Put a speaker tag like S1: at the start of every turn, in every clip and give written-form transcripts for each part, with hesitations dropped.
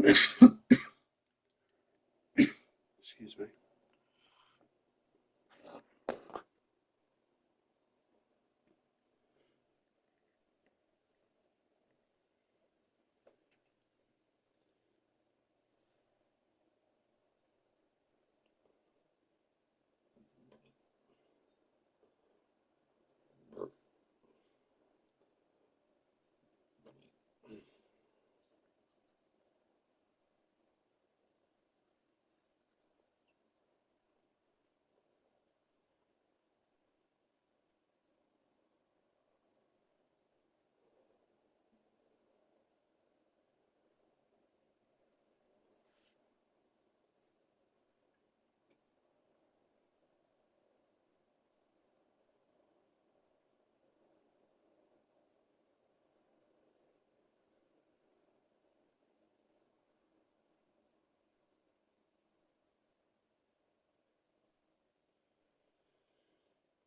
S1: Excuse me.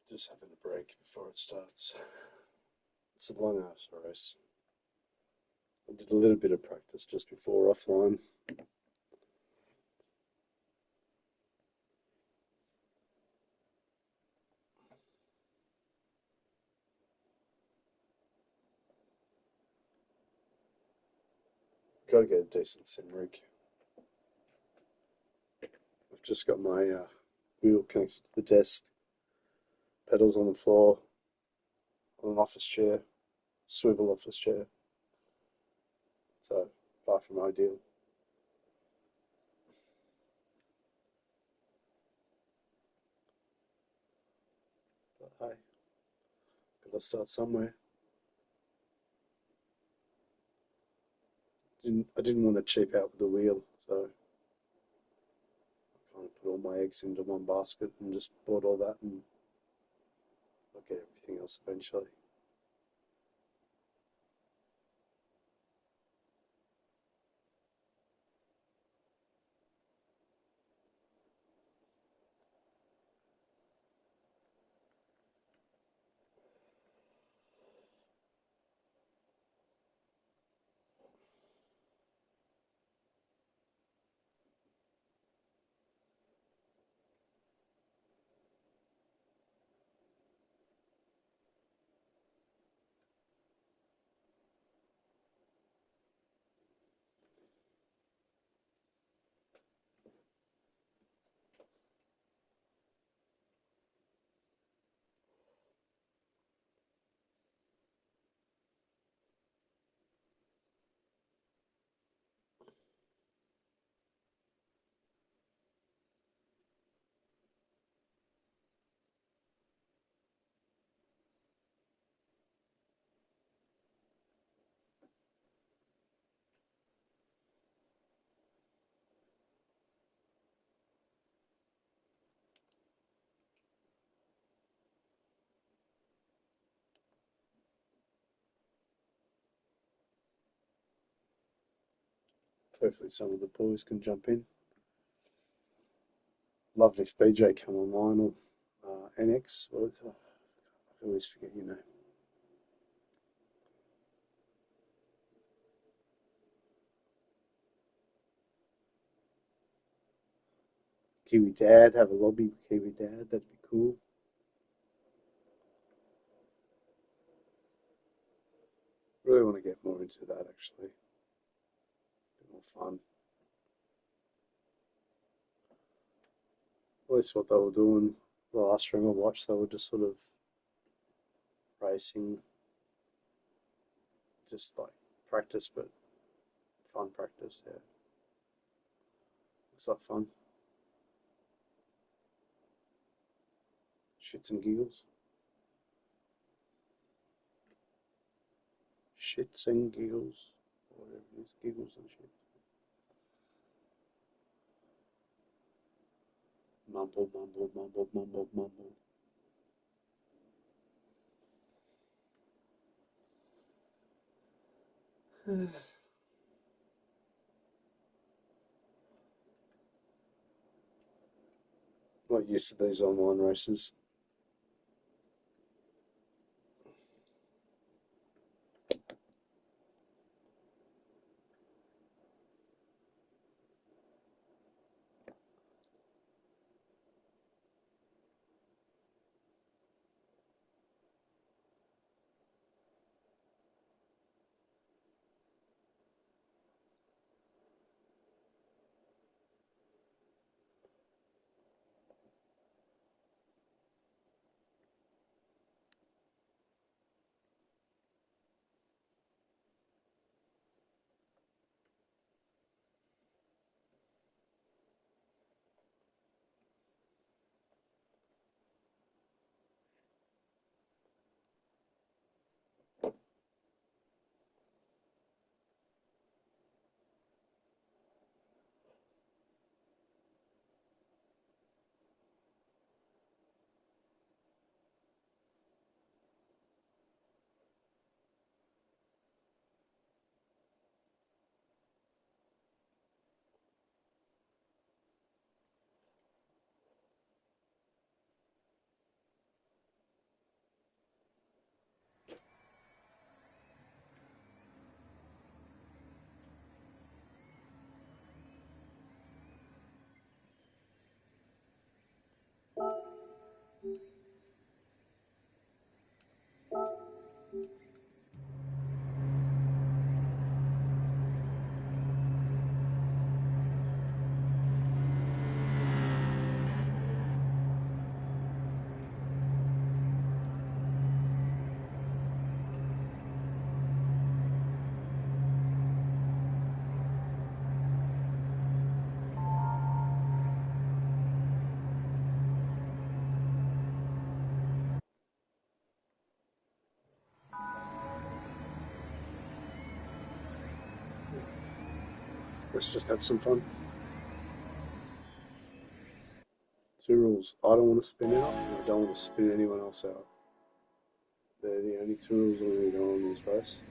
S1: Just having a break before it starts. It's a long ass race. I did a little bit of practice just before offline. Got to get a decent sim rig. I've just got my wheel connected to the desk, pedals on the floor, on an office chair, swivel office chair. So far from ideal. But hey, gotta start somewhere. I didn't want to cheap out with the wheel, so I kind of put all my eggs into one basket and just bought all that, and I'll get everything else eventually. Hopefully some of the boys can jump in. Lovely if BJ come online or NX. I always forget your name. Kiwi Dad, have a lobby with Kiwi Dad, that'd be cool. Really want to get more into that actually. A bit more fun. At least what they were doing the last stream I watched, they were just sort of racing, just like practice, but fun practice, yeah. Looks like fun. Shits and giggles. Shits and giggles. Whatever it is, giggles and shit. Mumble, mumble, mumble, mumble, mumble. Not used to these online races. Let's just have some fun. 2 rules. I don't want to spin out, and I don't want to spin anyone else out. They're the only 2 rules I'm going to go on this race.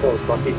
S2: That was lucky.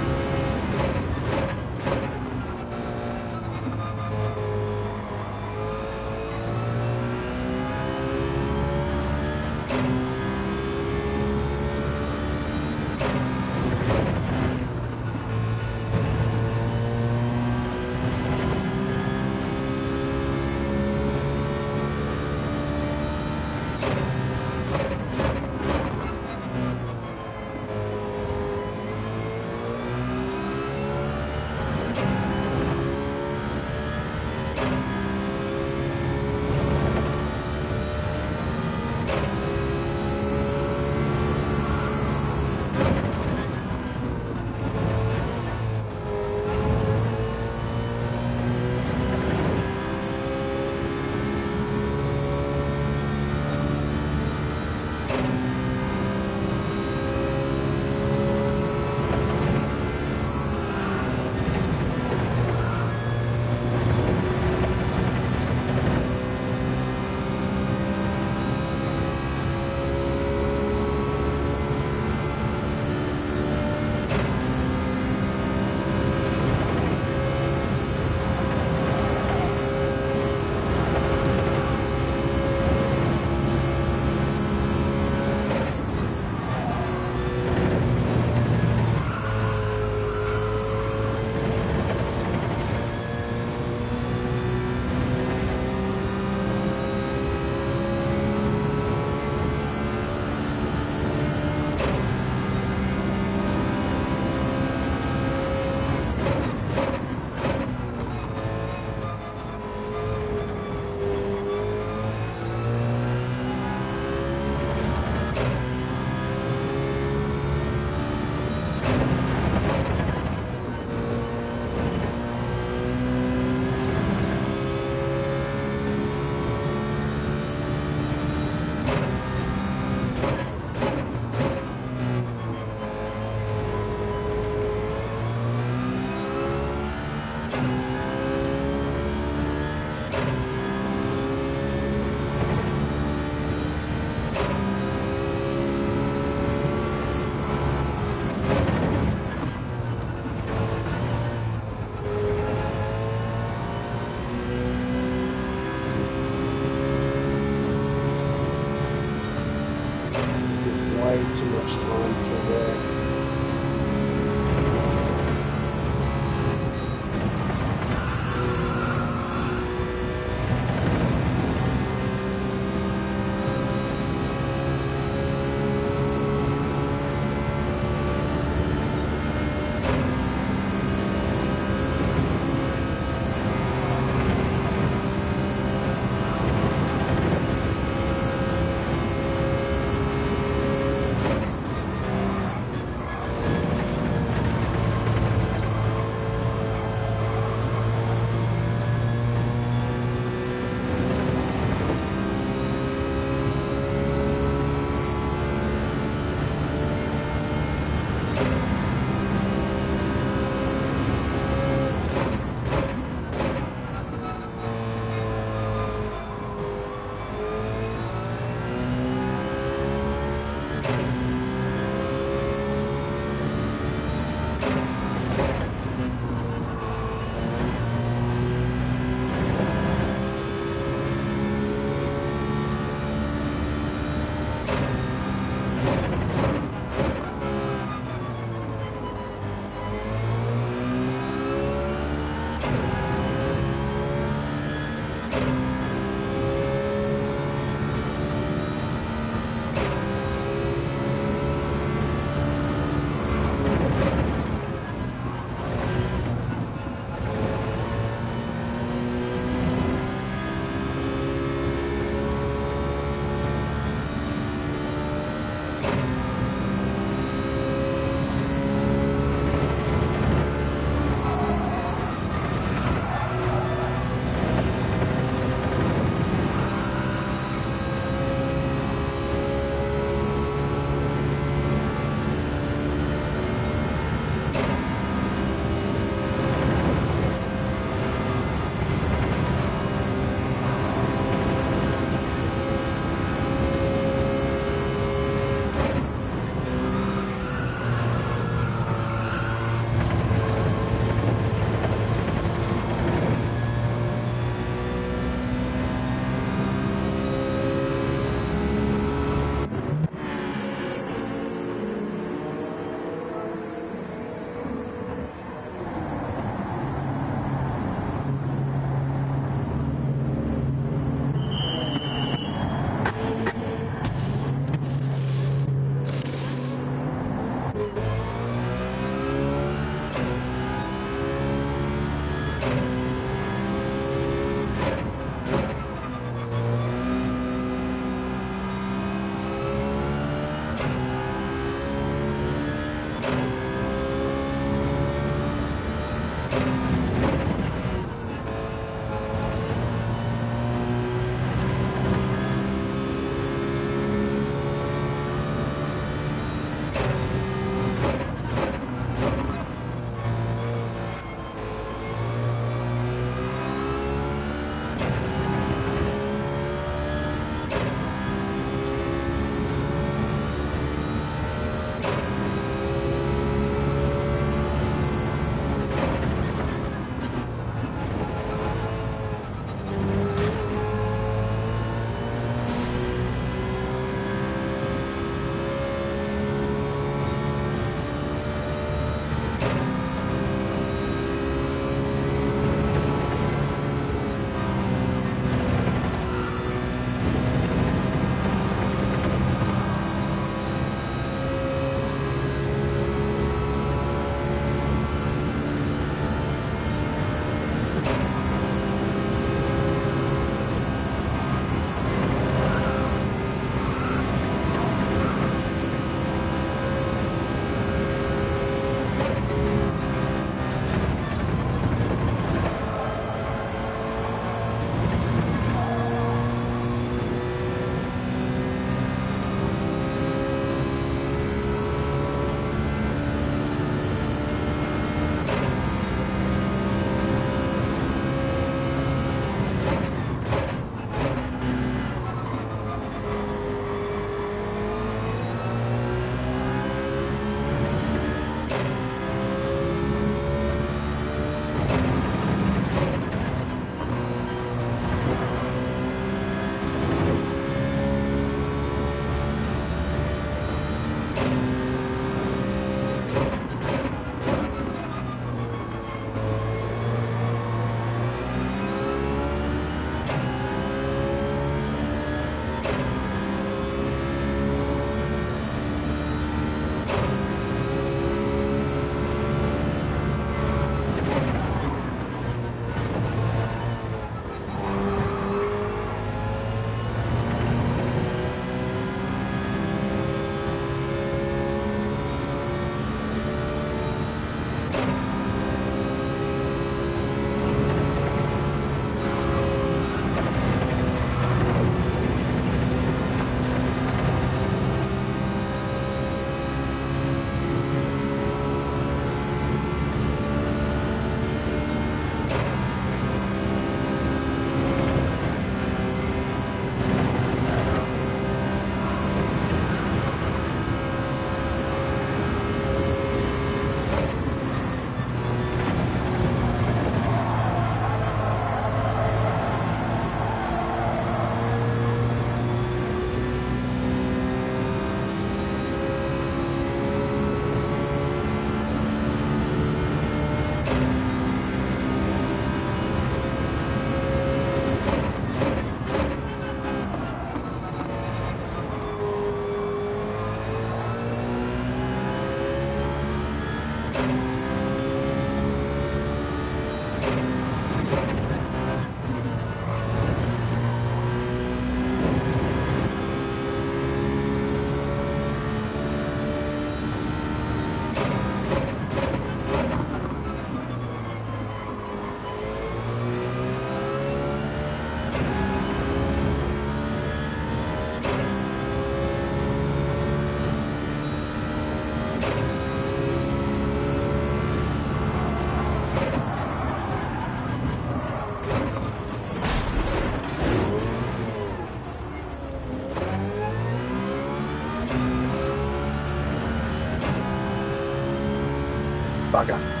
S2: Bugger.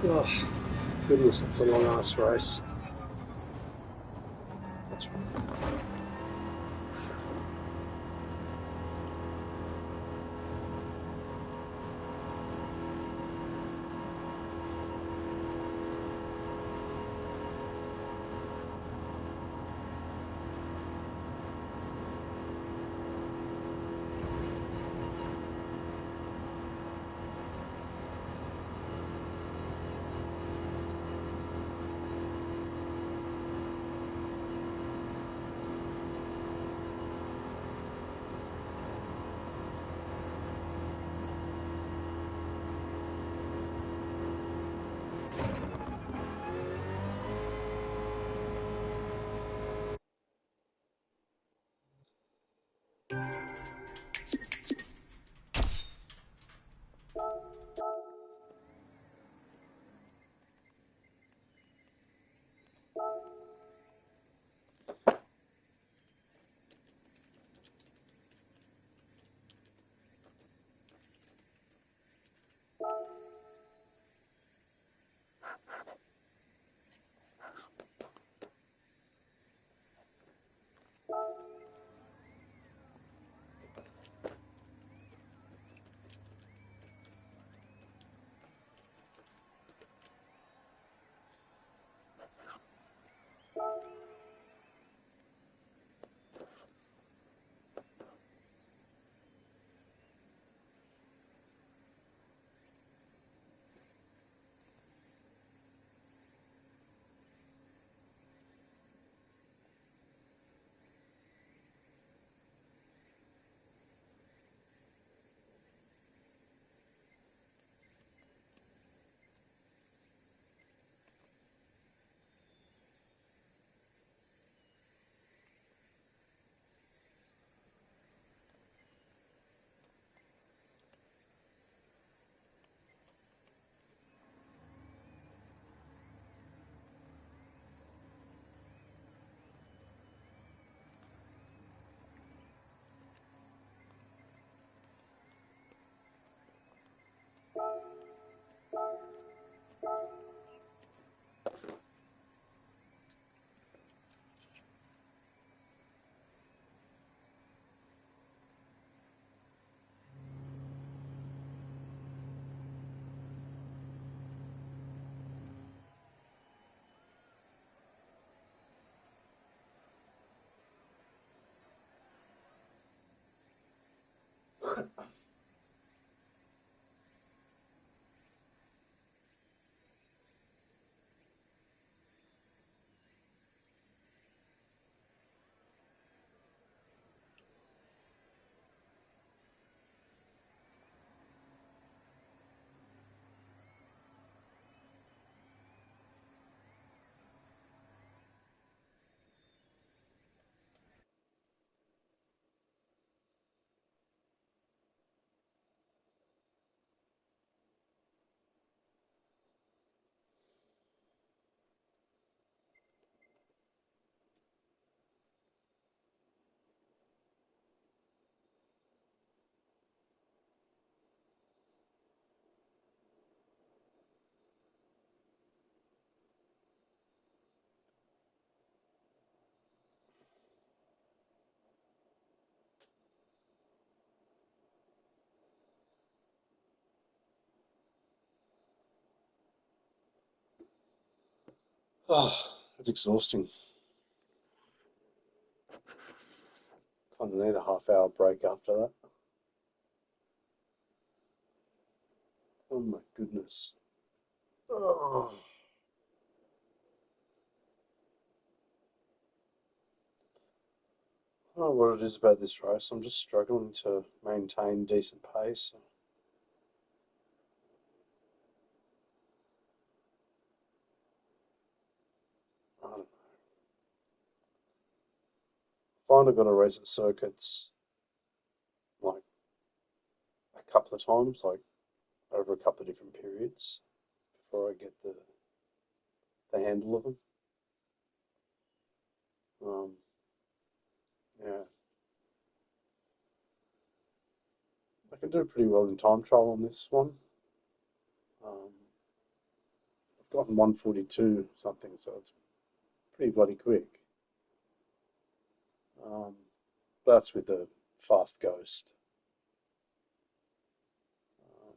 S1: Oh, goodness, that's a long ass race. That's right. Oh, it's exhausting. Kind of need a half-hour break after that. Oh my goodness. Oh. I don't know what it is about this race. I'm just struggling to maintain decent pace. I don't know. I find I've got to race at circuits like a couple of times, like over a couple of different periods before I get the handle of them. Um, yeah, I can do pretty well in time trial on this one. Um, gotten 142 something, so it's pretty bloody quick. Um, that's with a fast ghost. Um,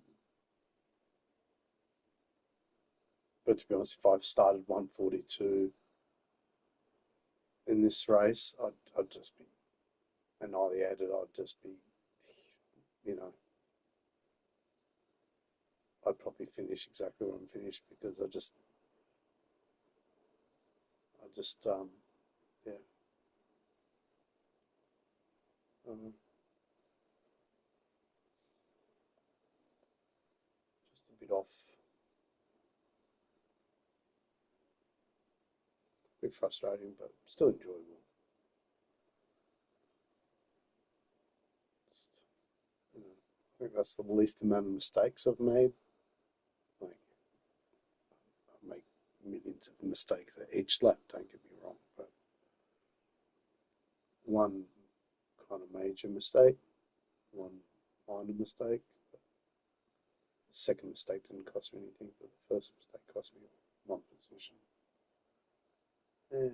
S1: but to be honest, if I've started 142 in this race, I'd just be annihilated. I'd just be, you know, I'd probably finish exactly where I'm finished because yeah, um, just a bit off, a bit frustrating, but still enjoyable. Just, you know, I think that's the least amount of mistakes I've made. Like, I make millions of mistakes at each lap, don't get me wrong, but one kind of major mistake, one minor mistake. The second mistake didn't cost me anything, but the first mistake cost me one position. Yeah,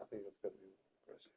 S1: I think I've got to be more aggressive.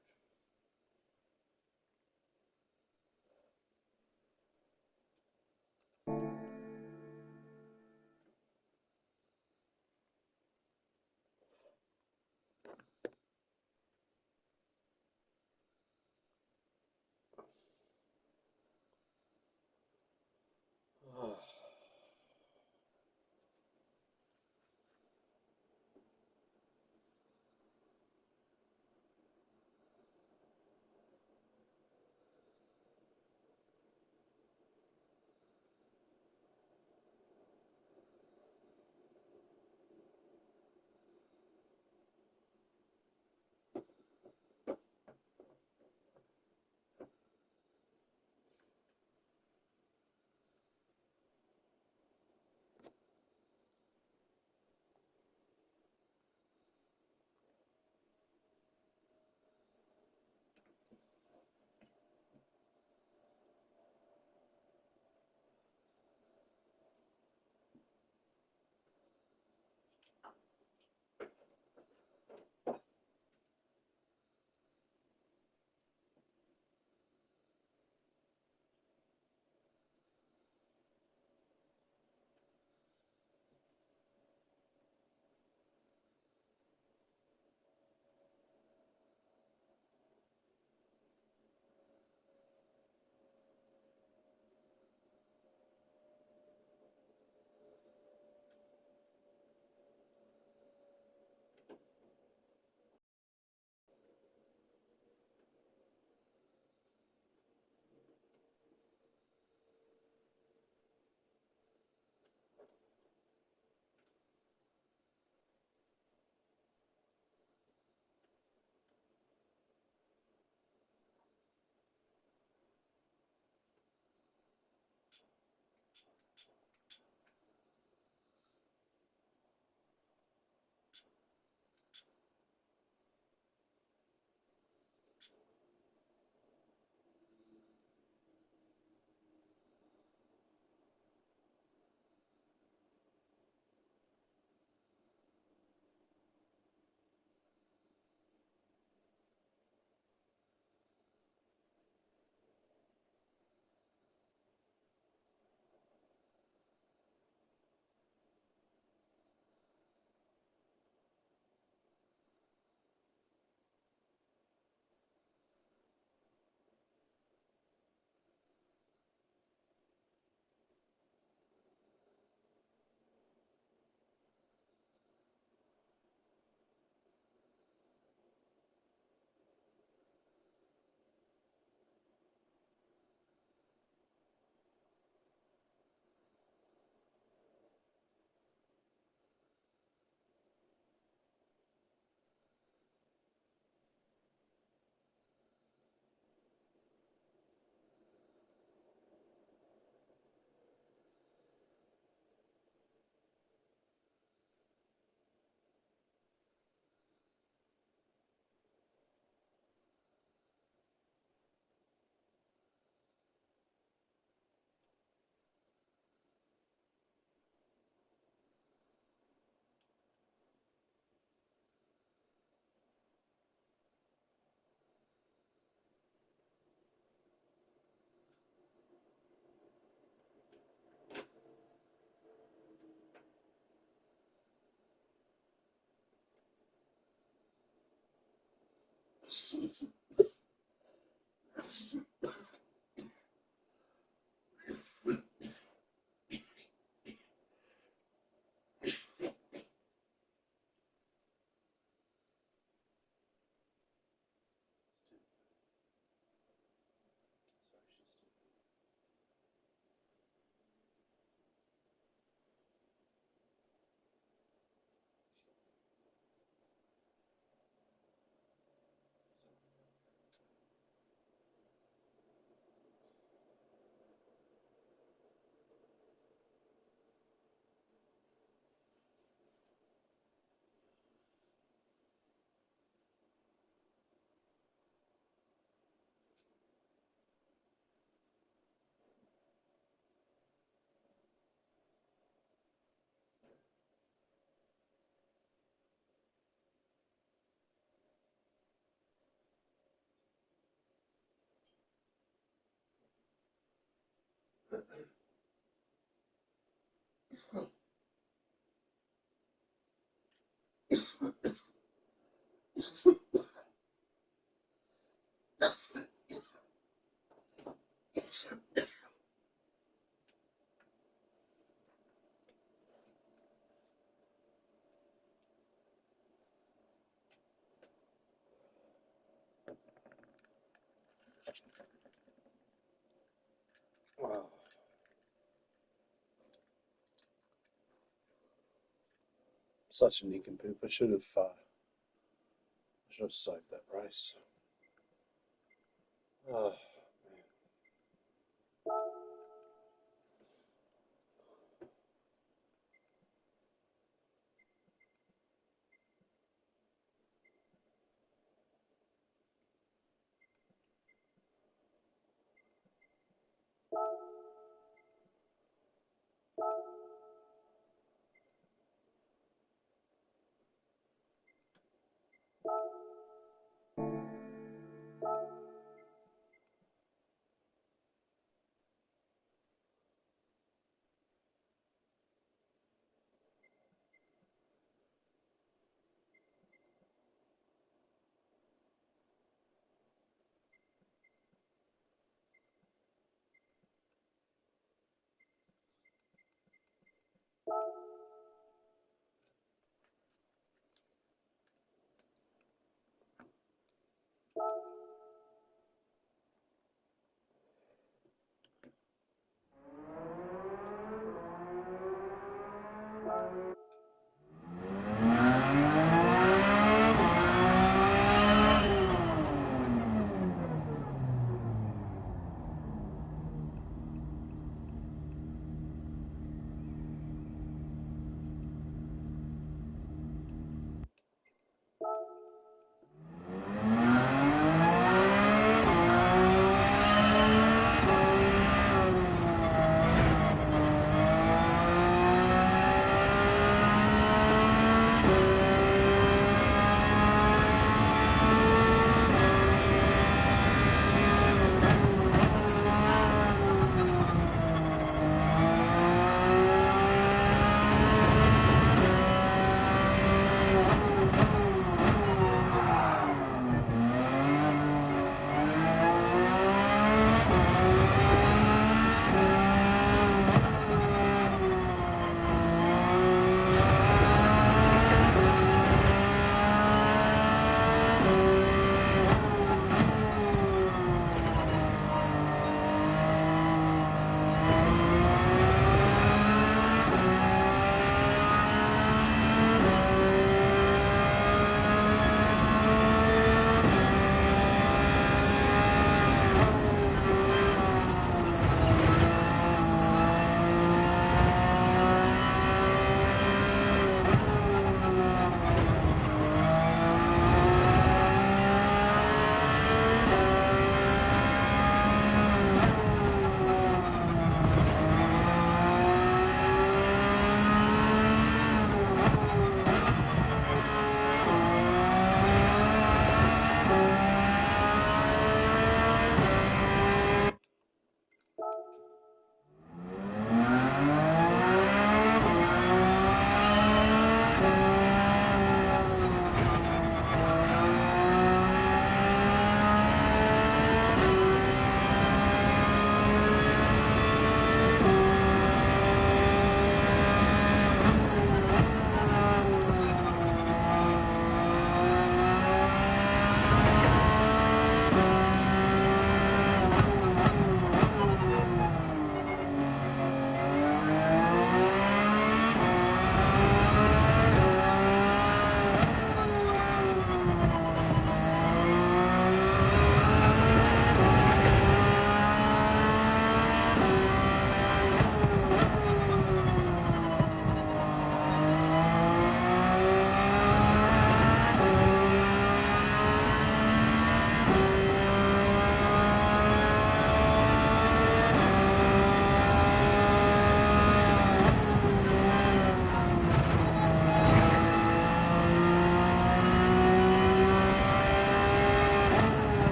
S1: Wow. Such a nincompoop. I should have saved that race. Oh,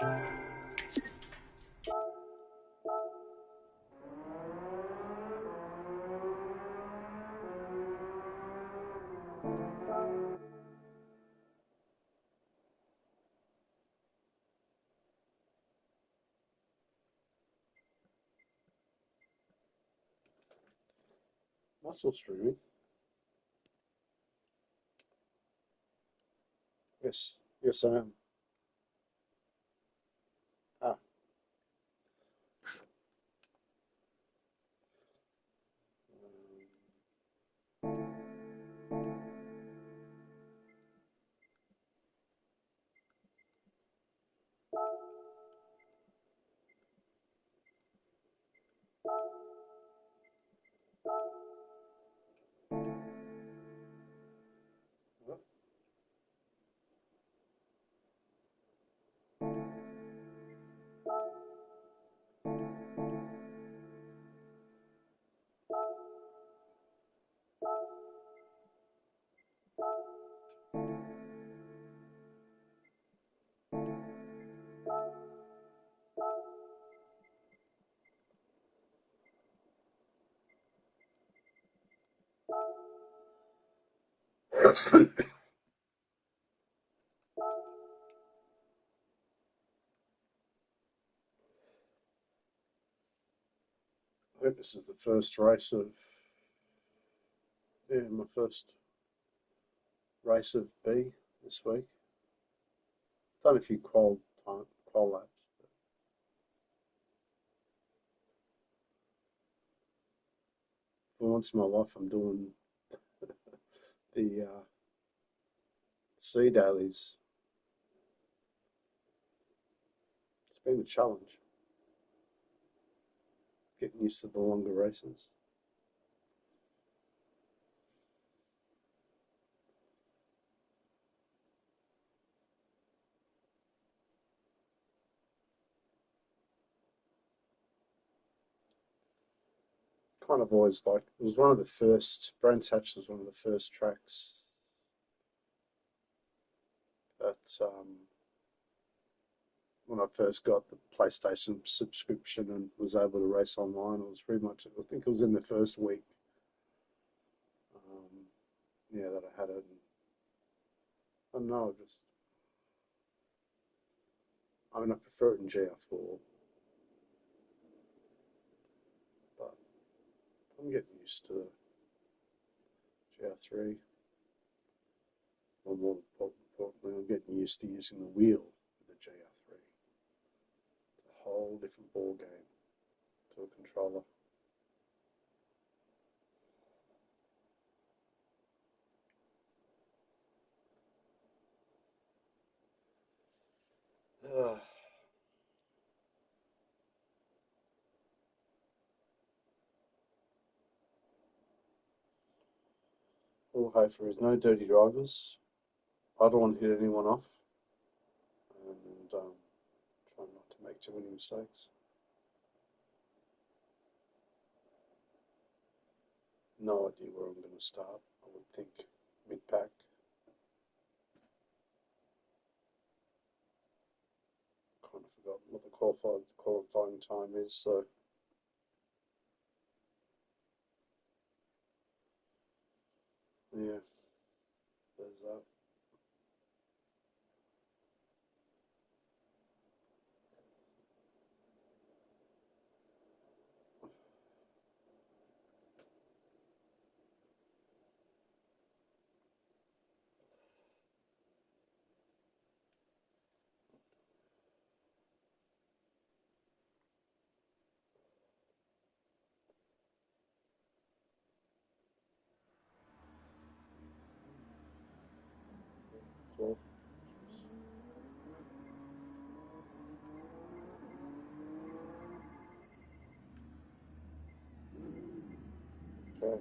S1: Am I still streaming? Yes. Yes, I am. Ah. What? I think this is the first race of, yeah, my first race of B this week. Done a few qual laps. For once in my life, I'm doing the sea dailies. It's been a challenge getting used to the longer races. Kind of always like it was one of the first. Brands Hatch was one of the first tracks that when I first got the PlayStation subscription and was able to race online. It was pretty much. I think it was in the first week. Yeah, that I had it. I don't know. I mean, I prefer it in GR4, but I'm getting used to GR3. Or more importantly, I'm getting used to using the wheel with the GR3. It's a whole different ball game to a controller. All I hope for is no dirty drivers. I don't want to hit anyone off, and try not to make too many mistakes. No idea where I'm going to start. I would think mid-pack. Kind of forgotten what the qualifying time is, so yeah, there's that. 12. Okay.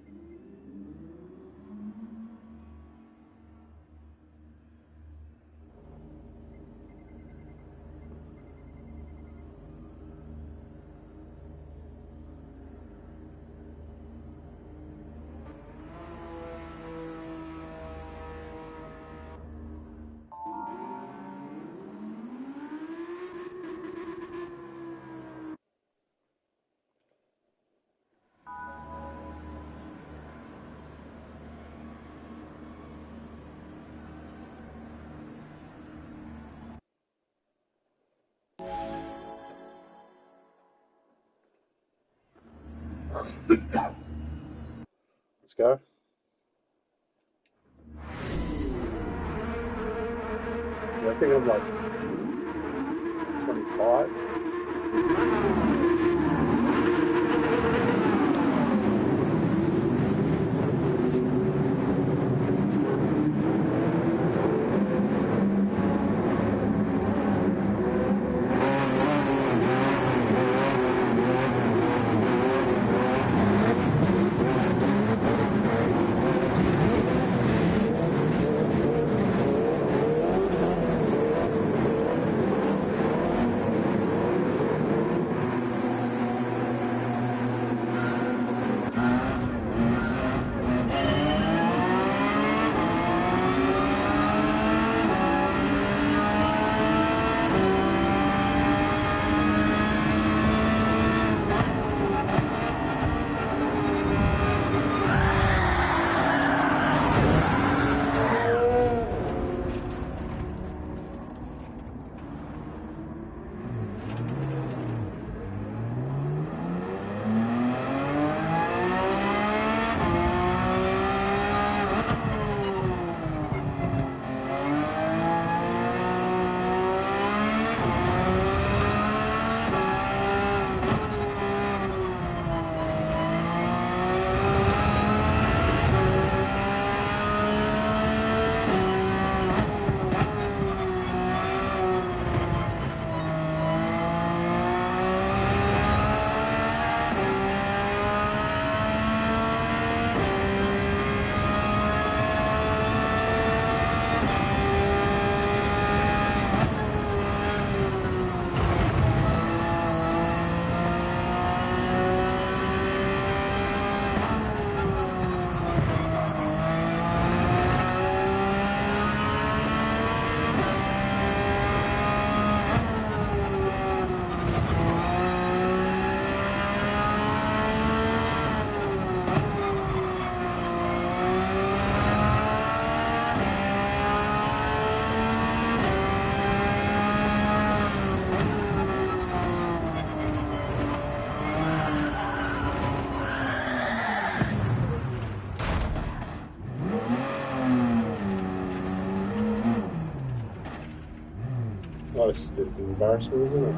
S1: Let's go. Yeah, I think I'm like 25. Oh, this is a bit of an embarrassment, isn't it?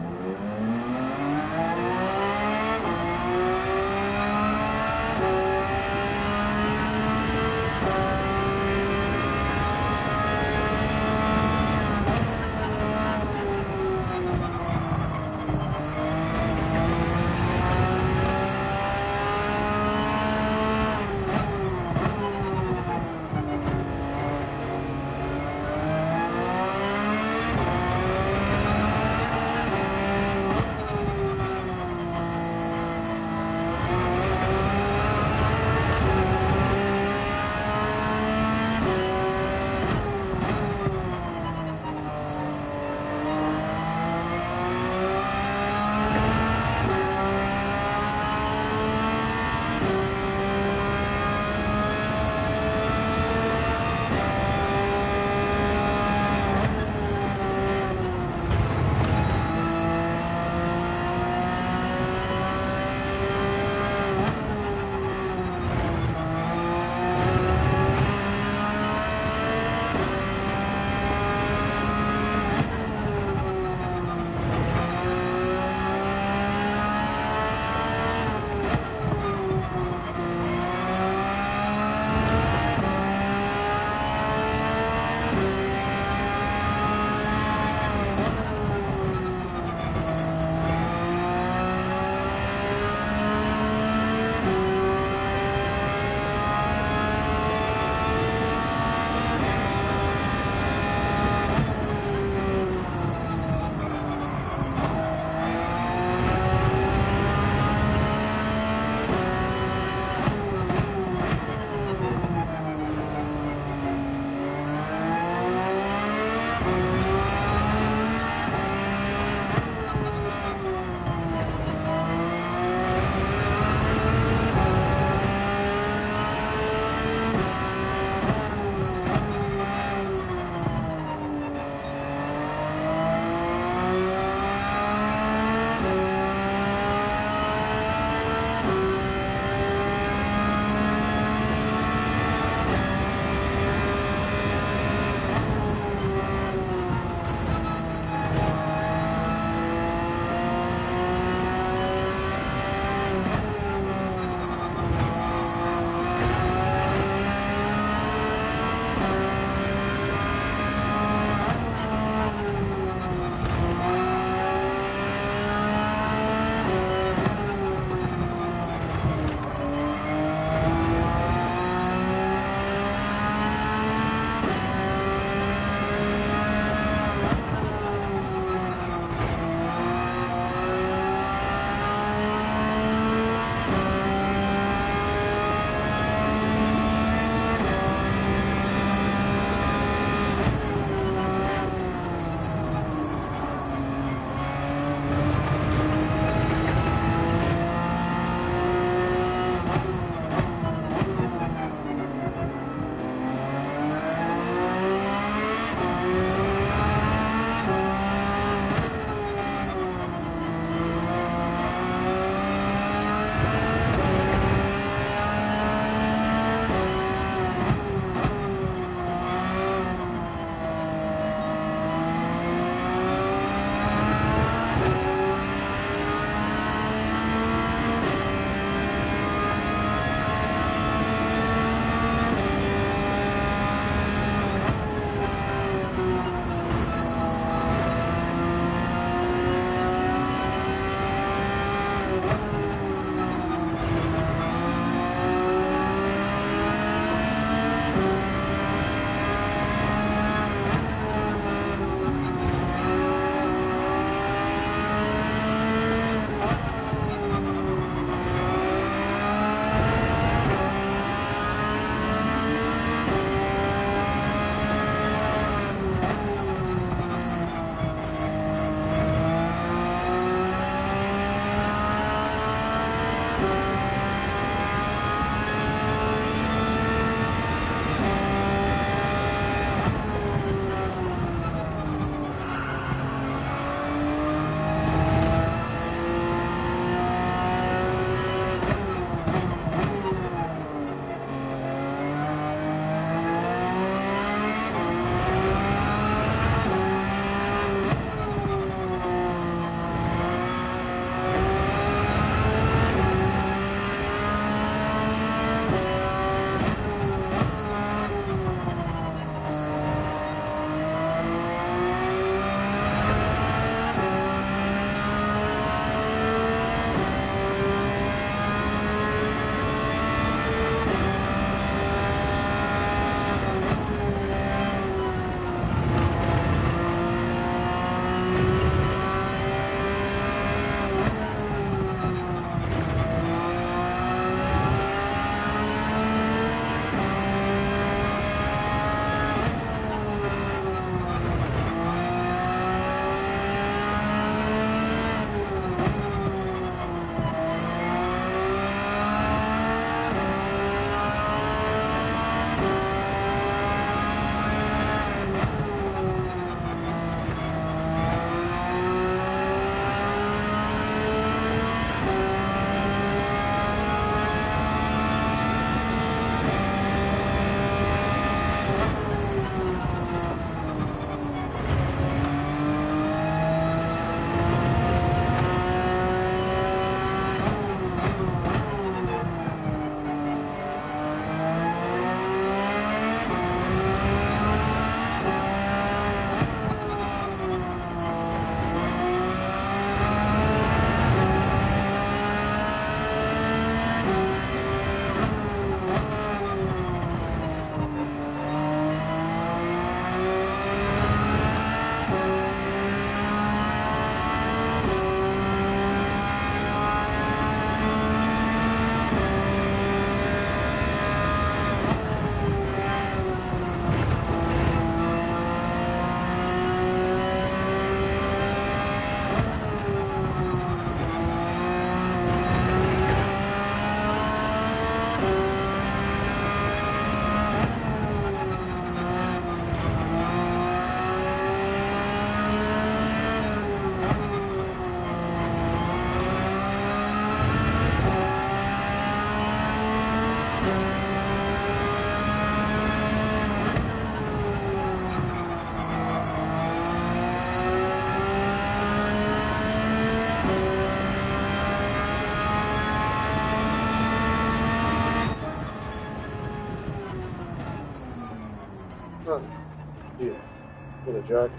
S1: joke.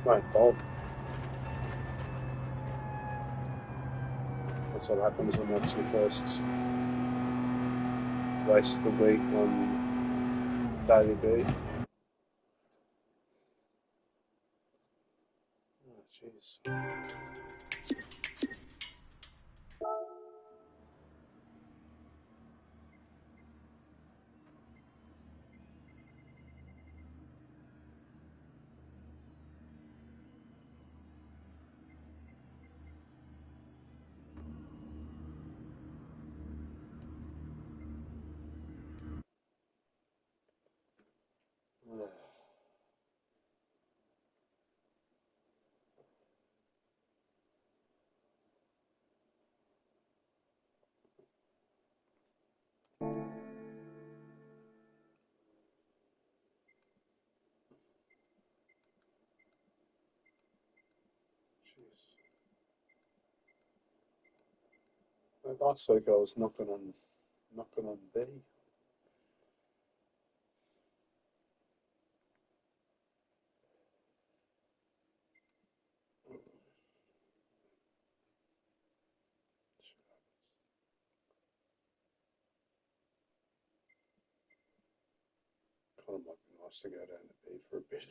S1: My fault. That's what happens when that's your first race of the week on Daily B. Oh, jeez. Jeez. Last week I was knocking on B. Kind of might be nice to go down to B for a bit.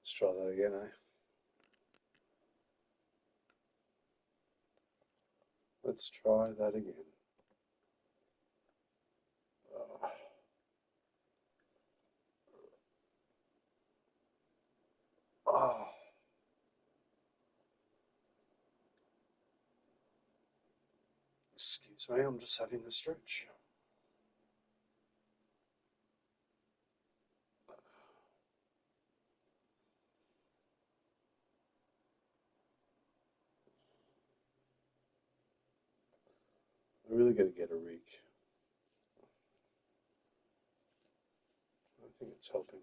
S1: Let's try that again, eh? Let's try that again. Uh, oh, excuse me, I'm just having a stretch. I really got to get a rig. I think it's helping.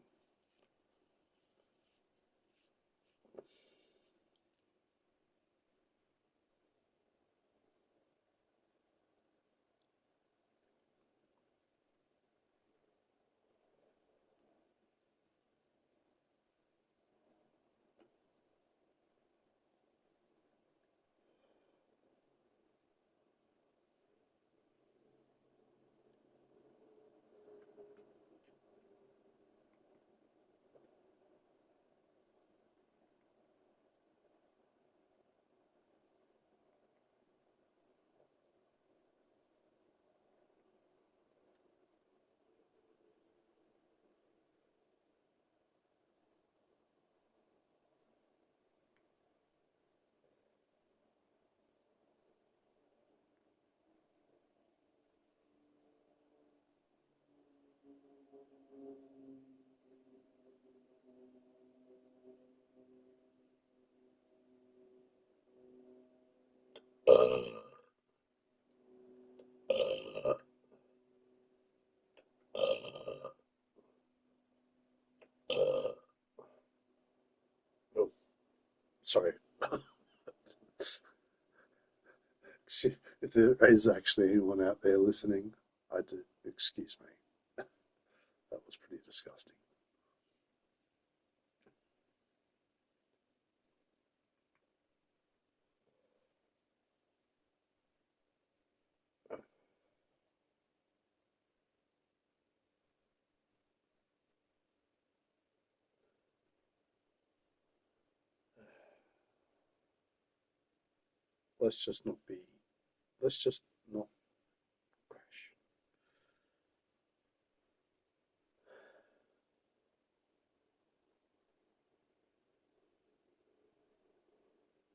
S1: Oh, sorry. If there is actually anyone out there listening, I do excuse me. That was pretty disgusting. let's just not be. Let's just not crash.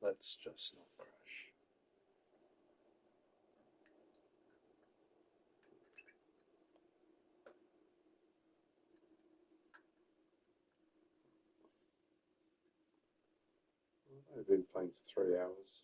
S1: Let's just not crash. I've been playing for 3 hours.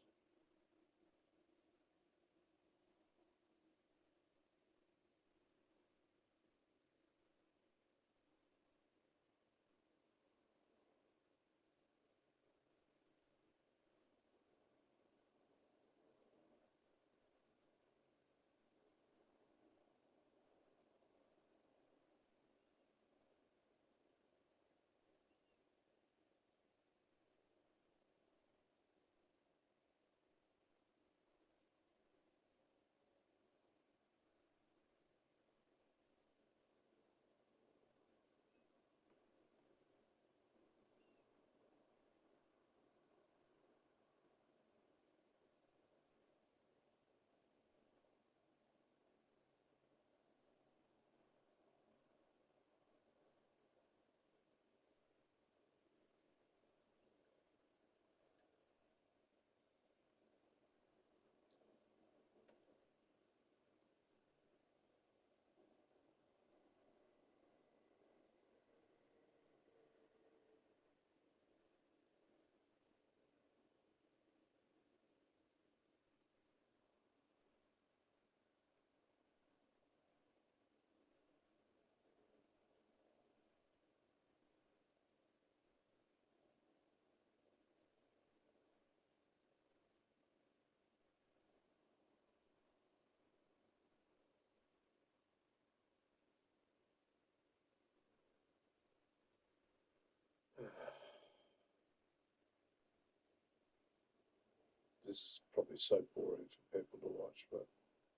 S1: This is probably so boring for people to watch, but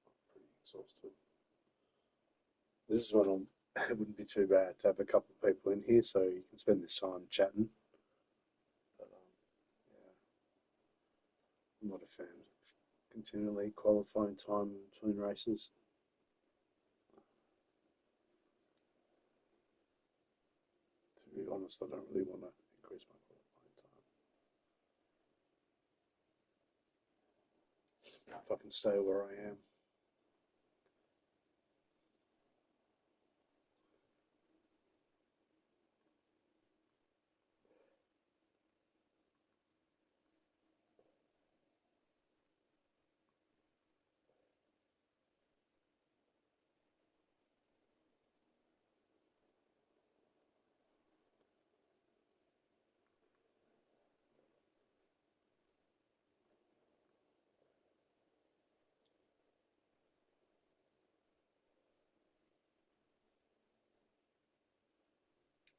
S1: I'm pretty exhausted. This is when I'm. It wouldn't be too bad to have a couple of people in here so you can spend this time chatting. But yeah, I'm not a fan of continually qualifying time between races. To be honest, I don't really want to increase my qualifying time. If I can stay where I am.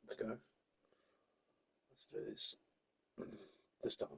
S1: Let's go. Let's do this. Just under.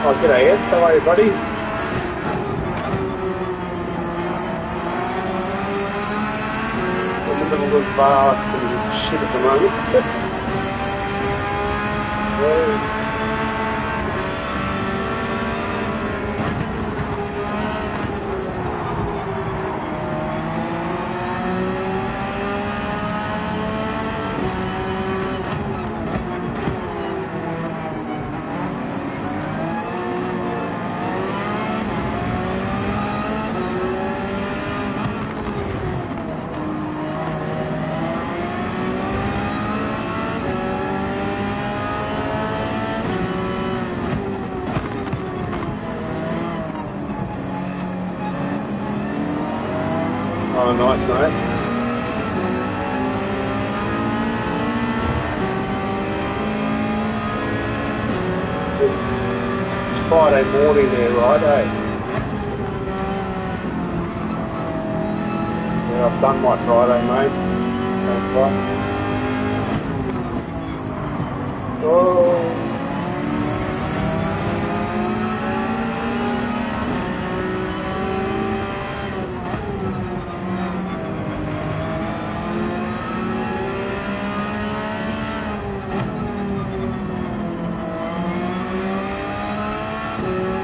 S2: Oh, g'day, Ed. How are you, buddy? We're in the middle of some shit at the moment. Well, oh, nice, mate. It's Friday morning there, right, eh? Yeah, I've done my Friday, mate. Oh.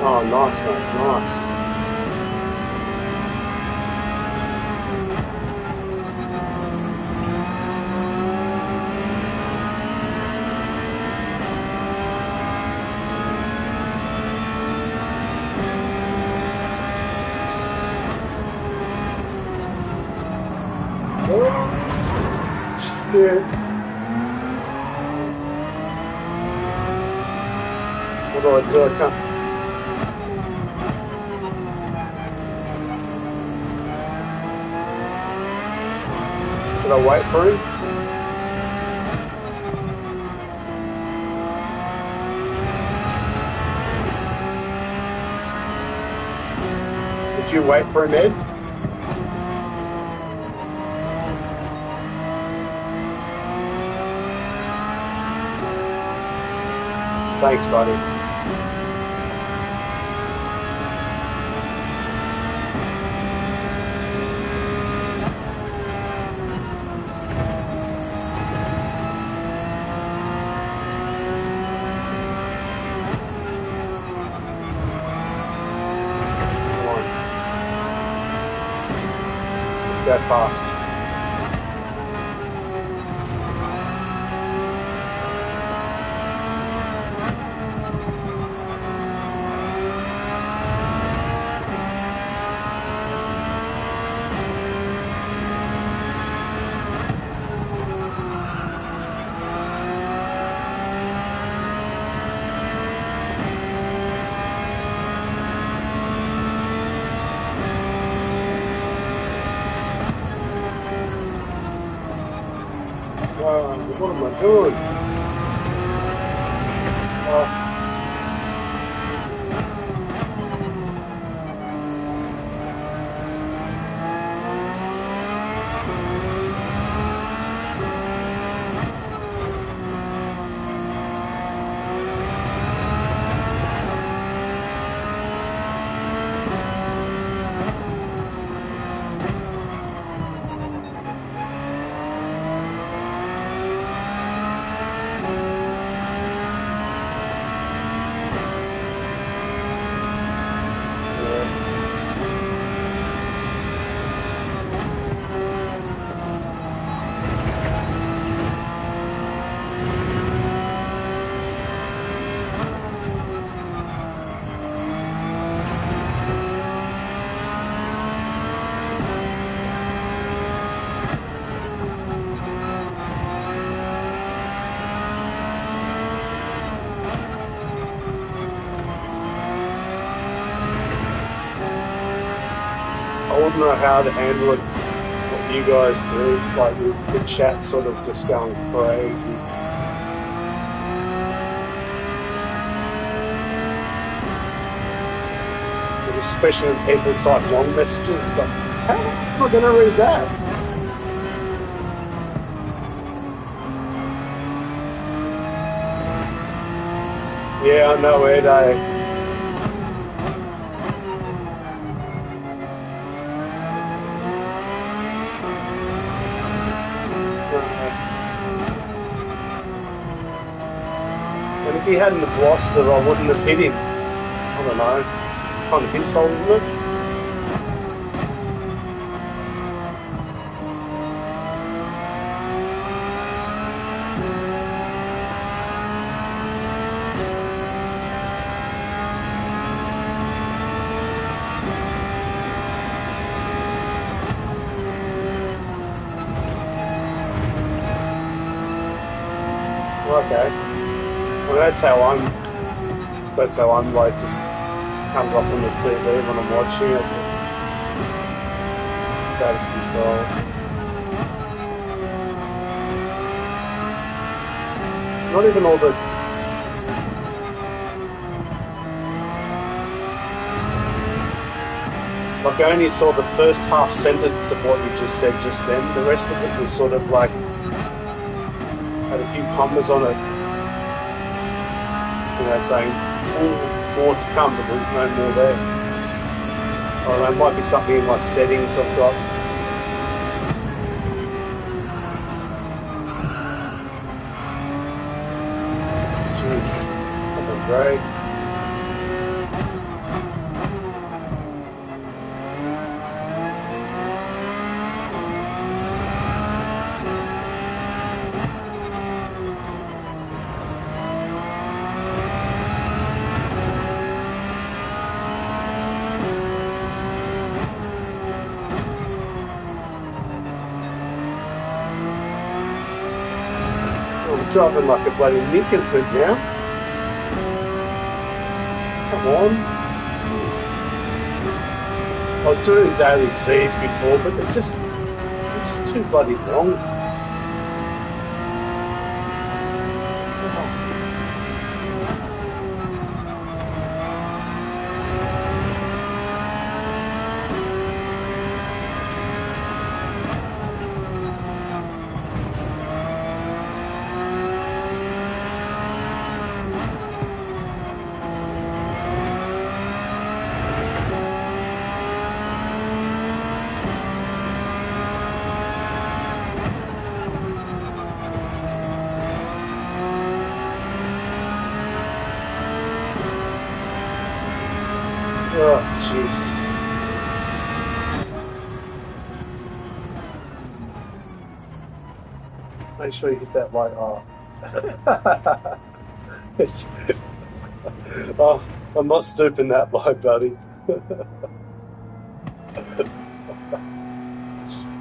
S2: Oh, nice, mate. Nice. Oh, shit. What do I do? I can't. Should I wait for him? Did you wait for him, Ed? Thanks, buddy. Come on. Let's go fast. What am I doing? Oh, yeah. I wouldn't know how to handle it. What you guys do, like with the chat sort of just going crazy. Especially when people type long messages, it's like, how am I going to read that? Yeah, I know, Ed. And if he hadn't have lost it, I wouldn't have hit him. I don't know. It's kind of his fault, isn't it? Okay. Well, that's how I'm like just comes up on the TV when I'm watching it. It's out of control. Not even all the. Like, I only saw the first half sentence of what you just said just then. The rest of it was sort of like had a few commas on it, saying more to come, but there's no more there. I don't know, it might be something in my settings I've got. Jeez, that's great. I'm driving like a bloody nincompoop now. Come on. Jeez. I was doing daily C's before, but it's too bloody long. Oh, jeez. Make sure you hit that light. Oh. It's, oh, I'm not stooping that low, buddy.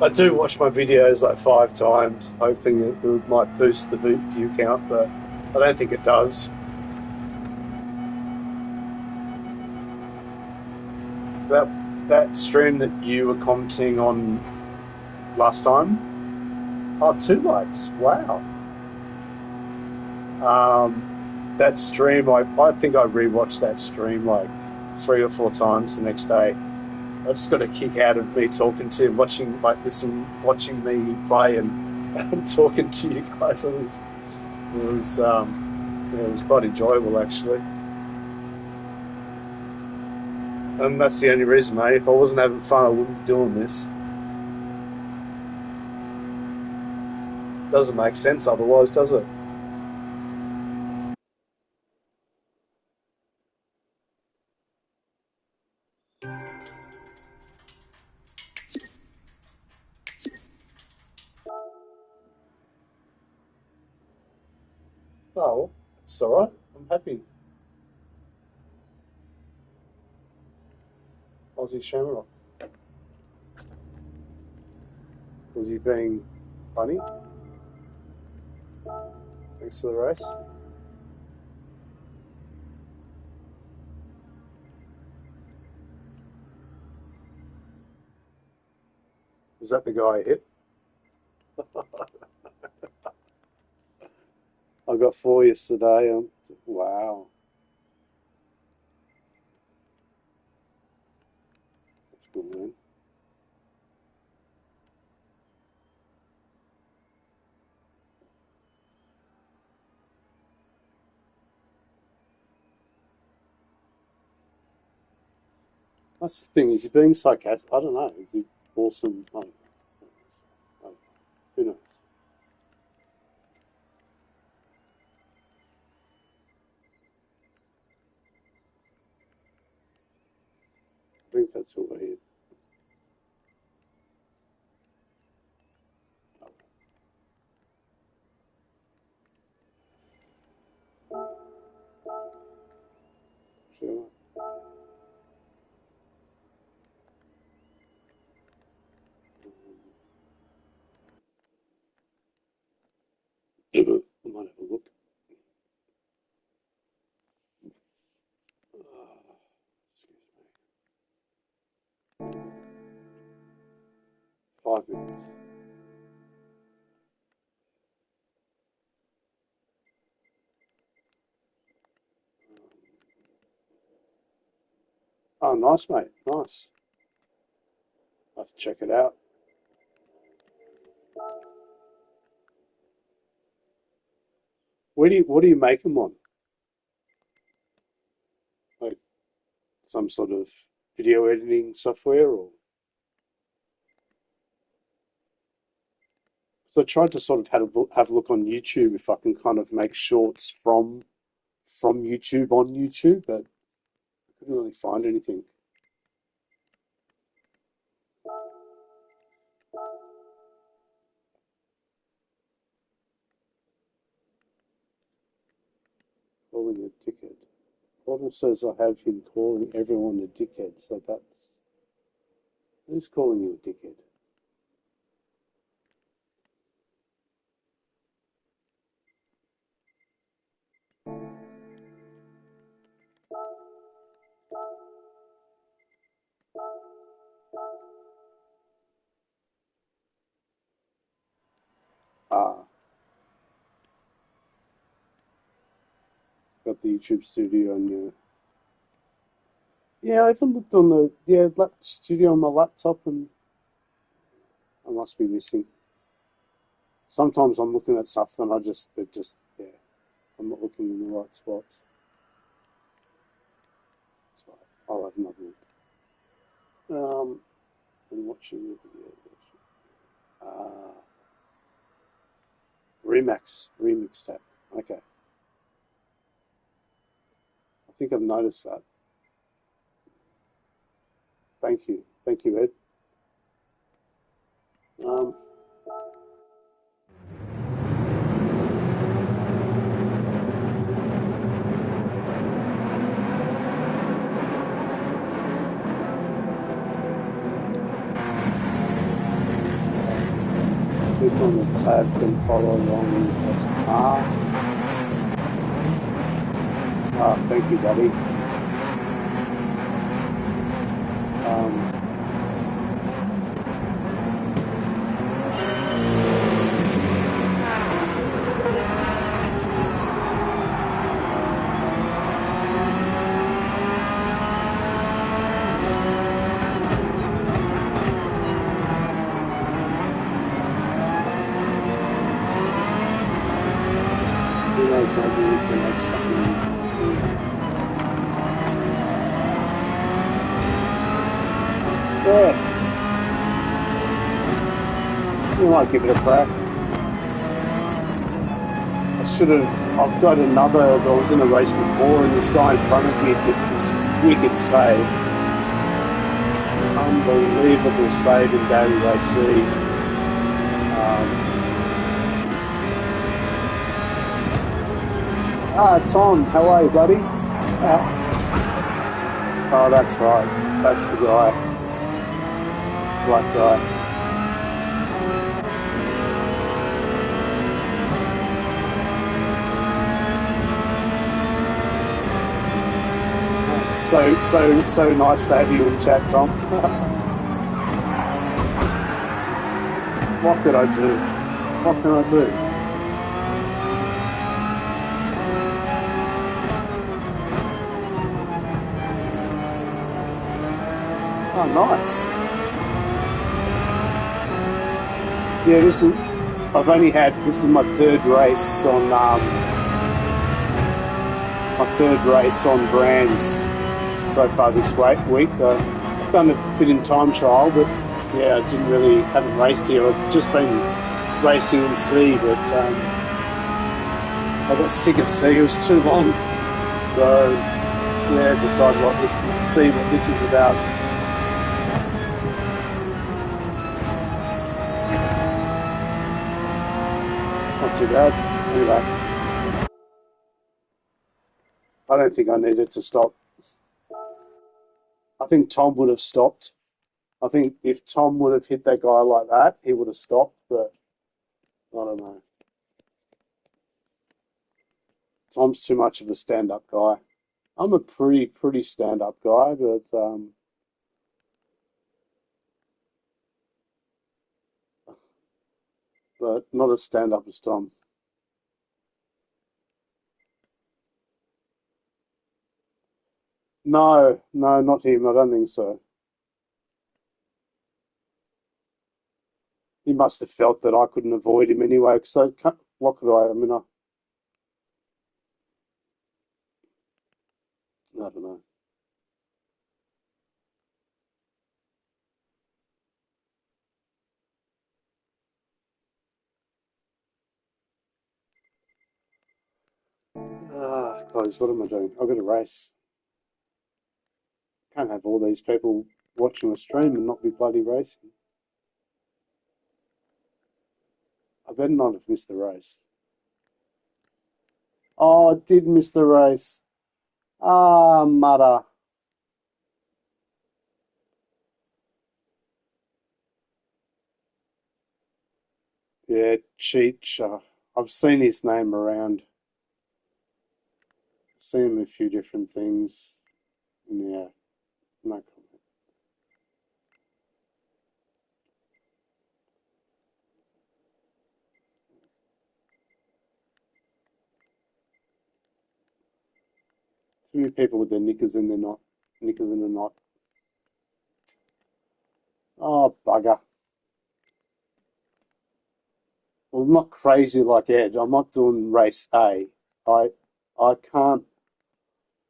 S2: I do watch my videos like 5 times, hoping it might boost the view count, but I don't think it does. That that stream that you were commenting on last time, oh, 2 likes. Wow. That stream, I think I rewatched that stream like 3 or 4 times the next day. I just got a kick out of me talking to him, watching me play and talking to you guys. It was quite enjoyable actually. And that's the only reason, mate. If I wasn't having fun, I wouldn't be doing this. Doesn't make sense otherwise, does it? Oh, well, it's all right. I'm happy. Aussie Shamrock. Was he being funny? Thanks for the race. Was that the guy I hit? I got 4 yesterday. Wow, that's good, man. That's the thing. Is he being sarcastic? I don't know. Is he awesome? I don't know. Who knows?
S1: think that's all here. Sure. I might have a look. Excuse me. 5 minutes. Oh, nice, mate. Nice. I'll have to check it out. What do you make them on? Like some sort of video editing software, or? So I tried to sort of have a look on YouTube if I can kind of make shorts from YouTube on YouTube, but I couldn't really find anything. Calling a dickhead. Portal says I have him calling everyone a dickhead, so that's who's calling you a dickhead? Ah, got the YouTube studio on your. Yeah, I haven't looked on the studio on my laptop, and I must be missing. Sometimes I'm looking at stuff and yeah, I'm not looking in the right spots. That's right. I'll have another look. I'm watching the video. Remix tab. Okay, I think I've noticed that. Thank you, Ed. Click on the tab and follow along and press R. Thank you, buddy. Who knows, maybe we can have something. Yeah. You might give it a crack. I've got another, I was in a race before and this guy in front of me did this wicked save. Unbelievable save in Daily Race C. Tom, how are you, buddy? Oh, that's right. That's the guy. Black guy. So nice to have you in chat, Tom. What could I do? What can I do? Oh, nice. Yeah, this is my third race on Brands so far this week. I've done a bit in time trial, but yeah, I haven't raced here. I've just been racing in C, but I got sick of C. It was too long, so yeah, decided see what this is about.
S2: too bad. Anyway, I don't think I needed to stop. I think Tom would have stopped. I think if Tom would have hit that guy like that, he would have stopped, but I don't know. Tom's too much of a stand-up guy. I'm a pretty stand-up guy, but not as stand-up as Tom. No, no, not him. I don't think so. He must have felt that I couldn't avoid him anyway. Because what could I? I mean, I don't know. Ah, guys, what am I doing? I've got to race. Can't have all these people watching a stream and not be bloody racing. I better not have missed the race. Oh, I did miss the race. Ah, mutter. Yeah, Cheech. I've seen his name around. Seen him in a few different things. Yeah, no comment. Too many people with their knickers in their knot. Knickers in a knot. Oh, bugger. Well, I'm not crazy like Ed. I'm not doing race A. I I can't.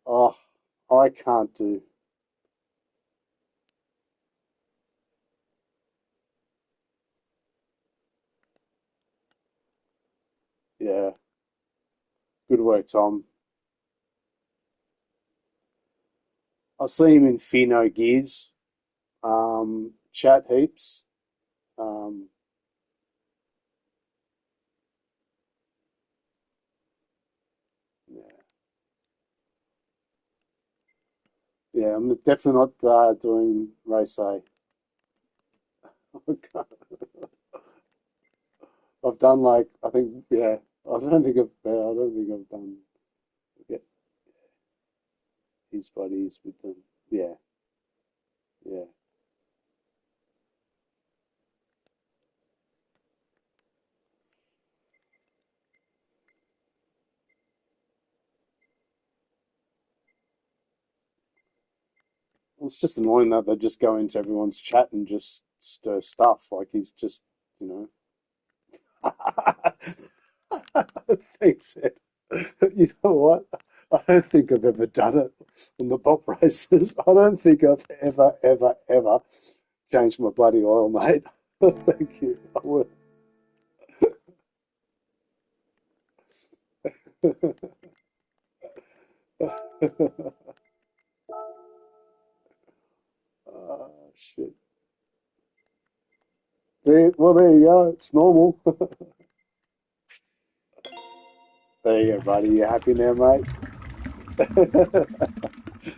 S2: Oh, I can't do. Yeah, good work, Tom. I see him in Fino Gears. Chat heaps. Um, yeah, yeah. I'm definitely not doing race A. I've done like I think yeah. I don't think I've done yeah, his buddies with them. Yeah, yeah. It's just annoying that they just go into everyone's chat and just stir stuff. Like he's just, you know. Thanks, Ed. You know what? I don't think I've ever done it on the pop races. I don't think I've ever changed my bloody oil, mate. Thank you. I will. Oh, shit. There you go. It's normal. There you go, buddy. You happy now, mate?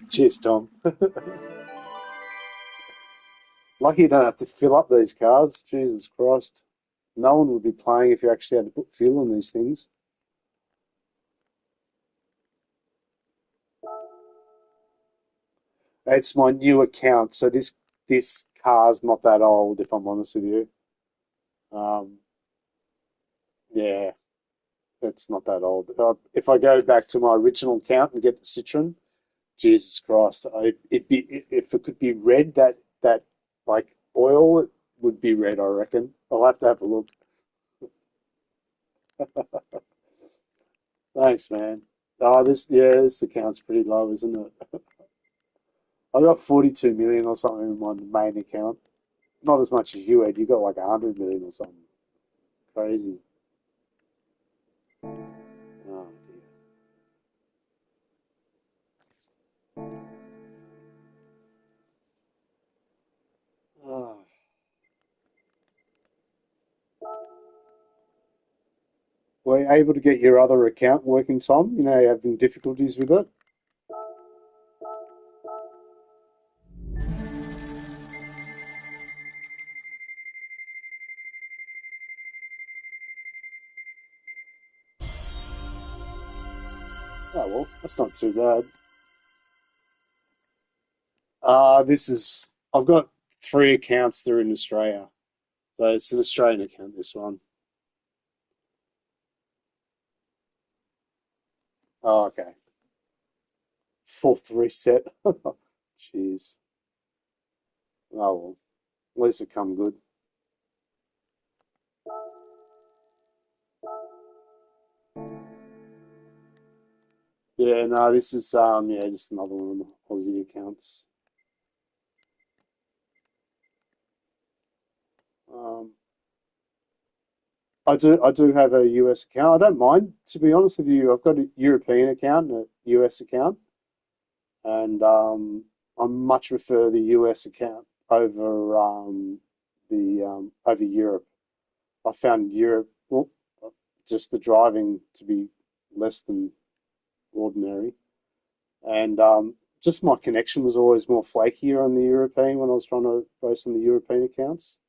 S2: Cheers, Tom. Lucky you don't have to fill up these cars. Jesus Christ. No one would be playing if you actually had to put fuel in these things. It's my new account, so this car's not that old, if I'm honest with you. Um, yeah, it's not that old. If I go back to my original account and get the Citroen, Jesus Christ, if it could be red, that like oil, it would be red, I reckon. I'll have to have a look. Thanks, man. Oh, this account's pretty low, isn't it? I got 42 million or something in my main account. Not as much as you had. You got like 100 million or something. Crazy. Oh dear. Oh, Were you able to get your other account working, Tom? You know, you're having difficulties with it? Oh, well, that's not too bad. I've got three accounts that are in Australia. So it's an Australian account, this one. Oh, okay. Fourth reset. Jeez. Oh, well, at least it come good. Yeah, no, this is, yeah, just another one of the Aussie accounts. Um, I do have a US account. I don't mind, to be honest with you. I've got a European account and a US account, and I much prefer the US account over over Europe. I found Europe, well, just the driving to be less than ordinary, and just my connection was always more flakier on the European when I was trying to race on the European accounts.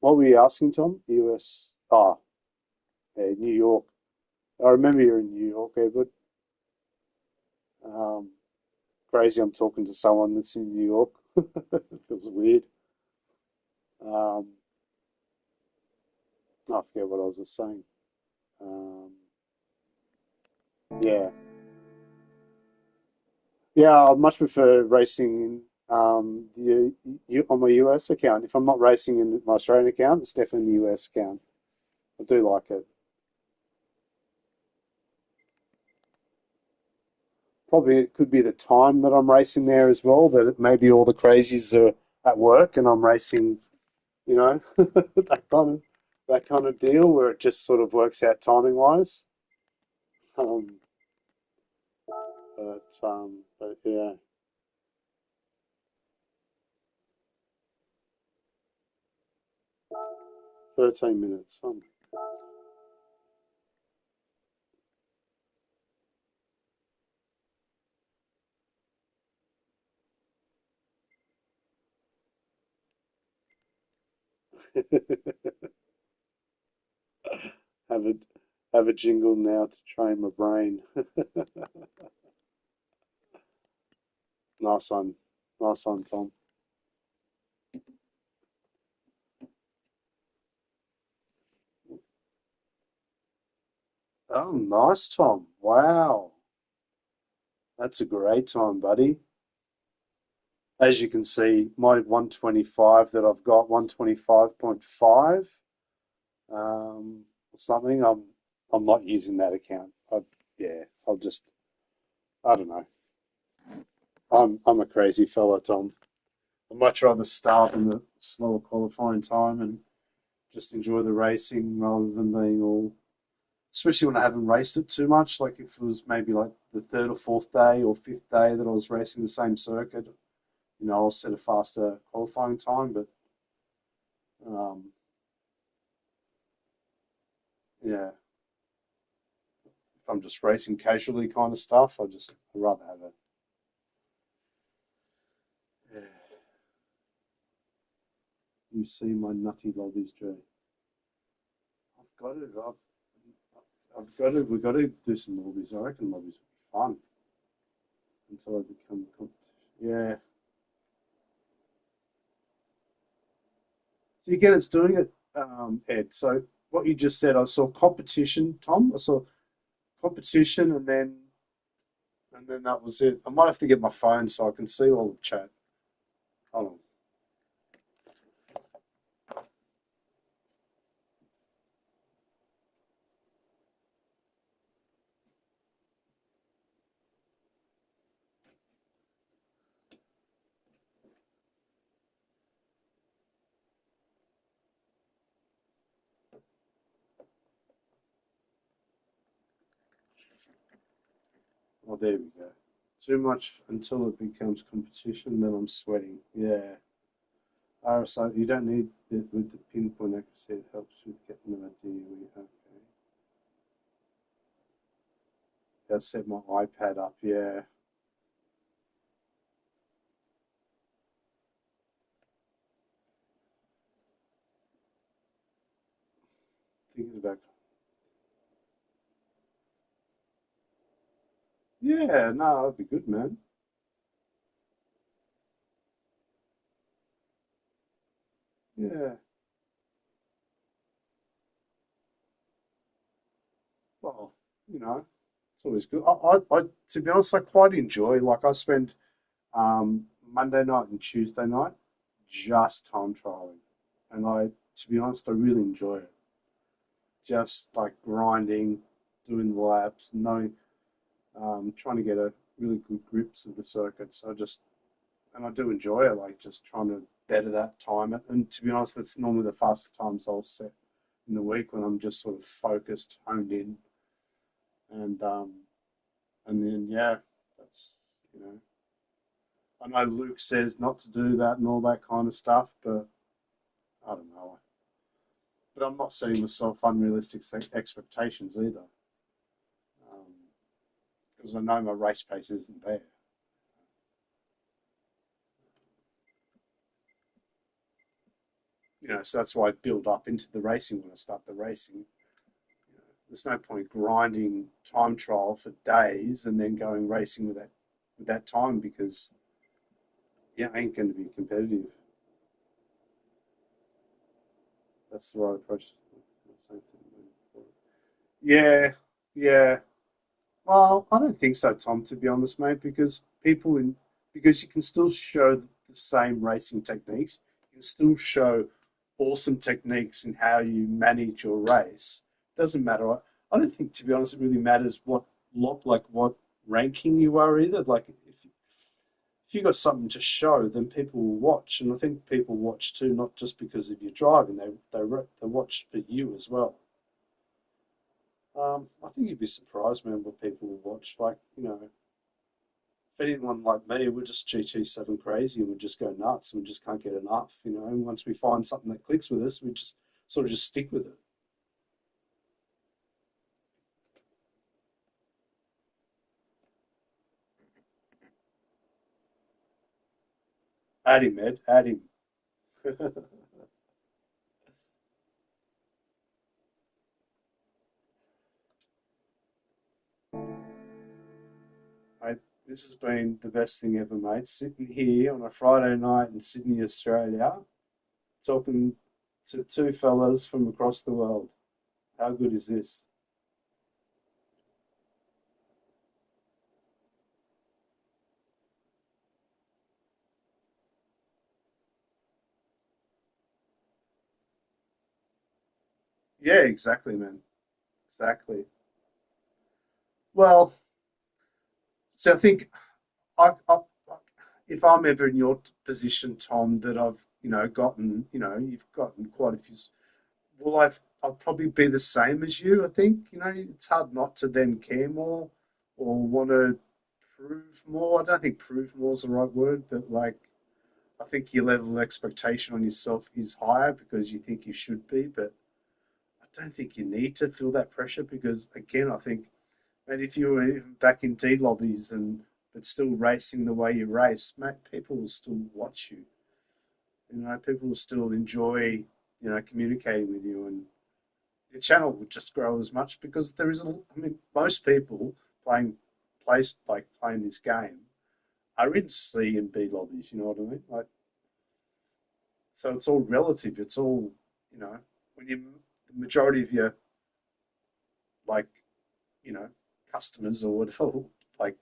S2: What were you asking, Tom? US. Ah, yeah, New York. I remember you're in New York, Edward. Um, Crazy, I'm talking to someone that's in New York. It feels weird. Um, I forget what I was just saying. Um, yeah, yeah. I much prefer racing in on my US account. If I'm not racing in my Australian account, it's definitely the US account. I do like it. Probably it could be the time that I'm racing there as well. That maybe all the crazies are at work and I'm racing, you know, that kind of deal where it just sort of works out timing wise. Um, but yeah, 13 minutes. Have a have a jingle now to train my brain. Nice one, nice one, Tom. Oh, nice, Tom. Wow, that's a great time, buddy. As you can see, my 125 that I've got, 125.5, or something. I'm not using that account. Yeah, I'll just, I don't know. I'm a crazy fella, Tom. I'd much rather start in the slower qualifying time and just enjoy the racing rather than being all, especially when I haven't raced it too much. Like if it was maybe like the third or fourth day or fifth day that I was racing the same circuit, I'll set a faster qualifying time. But um, yeah, if I'm just racing casually kind of stuff, I'd rather have a. Yeah, you see my nutty lobbies, Joe. I've got it. I've got to. We've got to do some lobbies. I reckon lobbies will be fun until I become. Yeah. So again, it's doing it, Ed. So what you just said, I saw competition, Tom. I saw competition, and then that was it. I might have to get my phone so I can see all the chat. Hold on. Oh, there we go.
S1: Too much until it becomes competition, then I'm sweating. Yeah. RSI, you don't need it with the pinpoint accuracy, it helps with getting an idea. Okay. Gotta set my iPad up, yeah. Thinking about, yeah, no, that'd be good, man. Yeah. Well, you know, it's always good. To be honest, I quite enjoy, like, I spend Monday night and Tuesday night just time trialing. And to be honest, I really enjoy it. Just like grinding, doing the laps, knowing, trying to get a really good grips of the circuits. And I do enjoy it, like just trying to better that time. And to be honest, that's normally the fastest times I'll set in the week when I'm just sort of focused, honed in, and then yeah, that's you know. I know Luke says not to do that and all that kind of stuff, but I don't know. But I'm not setting myself unrealistic expectations either, because I know my race pace isn't there. So that's why I build up into the racing when I start the racing. There's no point grinding time trial for days and then going racing with that time because yeah, I ain't going to be competitive. That's the right approach. Yeah, yeah. Well, I don't think so, Tom, to be honest, mate, because you can still show the same racing techniques. You can still show awesome techniques in how you manage your race. Doesn't matter. I don't think, to be honest, it really matters what ranking you are either. Like if you got something to show, then people will watch, and I think people watch too, not just because of your driving. They watch for you as well. I think you'd be surprised, man, what people will watch. Like, if anyone like me, we're just GT7 crazy and we just go nuts and we just can't get enough, And once we find something that clicks with us, we just sort of just stick with it. Add him, Ed, add him. Mate, this has been the best thing ever, mate. Sitting here on a Friday night in Sydney, Australia, talking to two fellas from across the world. How good is this? Yeah, exactly, man. Exactly. Well, so I think I if I'm ever in your position, Tom, that I've gotten you've gotten quite a few. Well, I'll probably be the same as you. I think it's hard not to then care more or want to prove more. I don't think prove more is the right word, but like I think your level of expectation on yourself is higher because you think you should be, but I don't think you need to feel that pressure because again, I think and if you were even back in D lobbies and but still racing the way you race, mate, people will still watch you. People will still enjoy, communicating with you, and your channel would just grow as much because there is I mean, most people playing this game are in C and B lobbies. You know what I mean? Like, so it's all relative. It's all, you know, when you the majority of your like, you know, customers or whatever, like,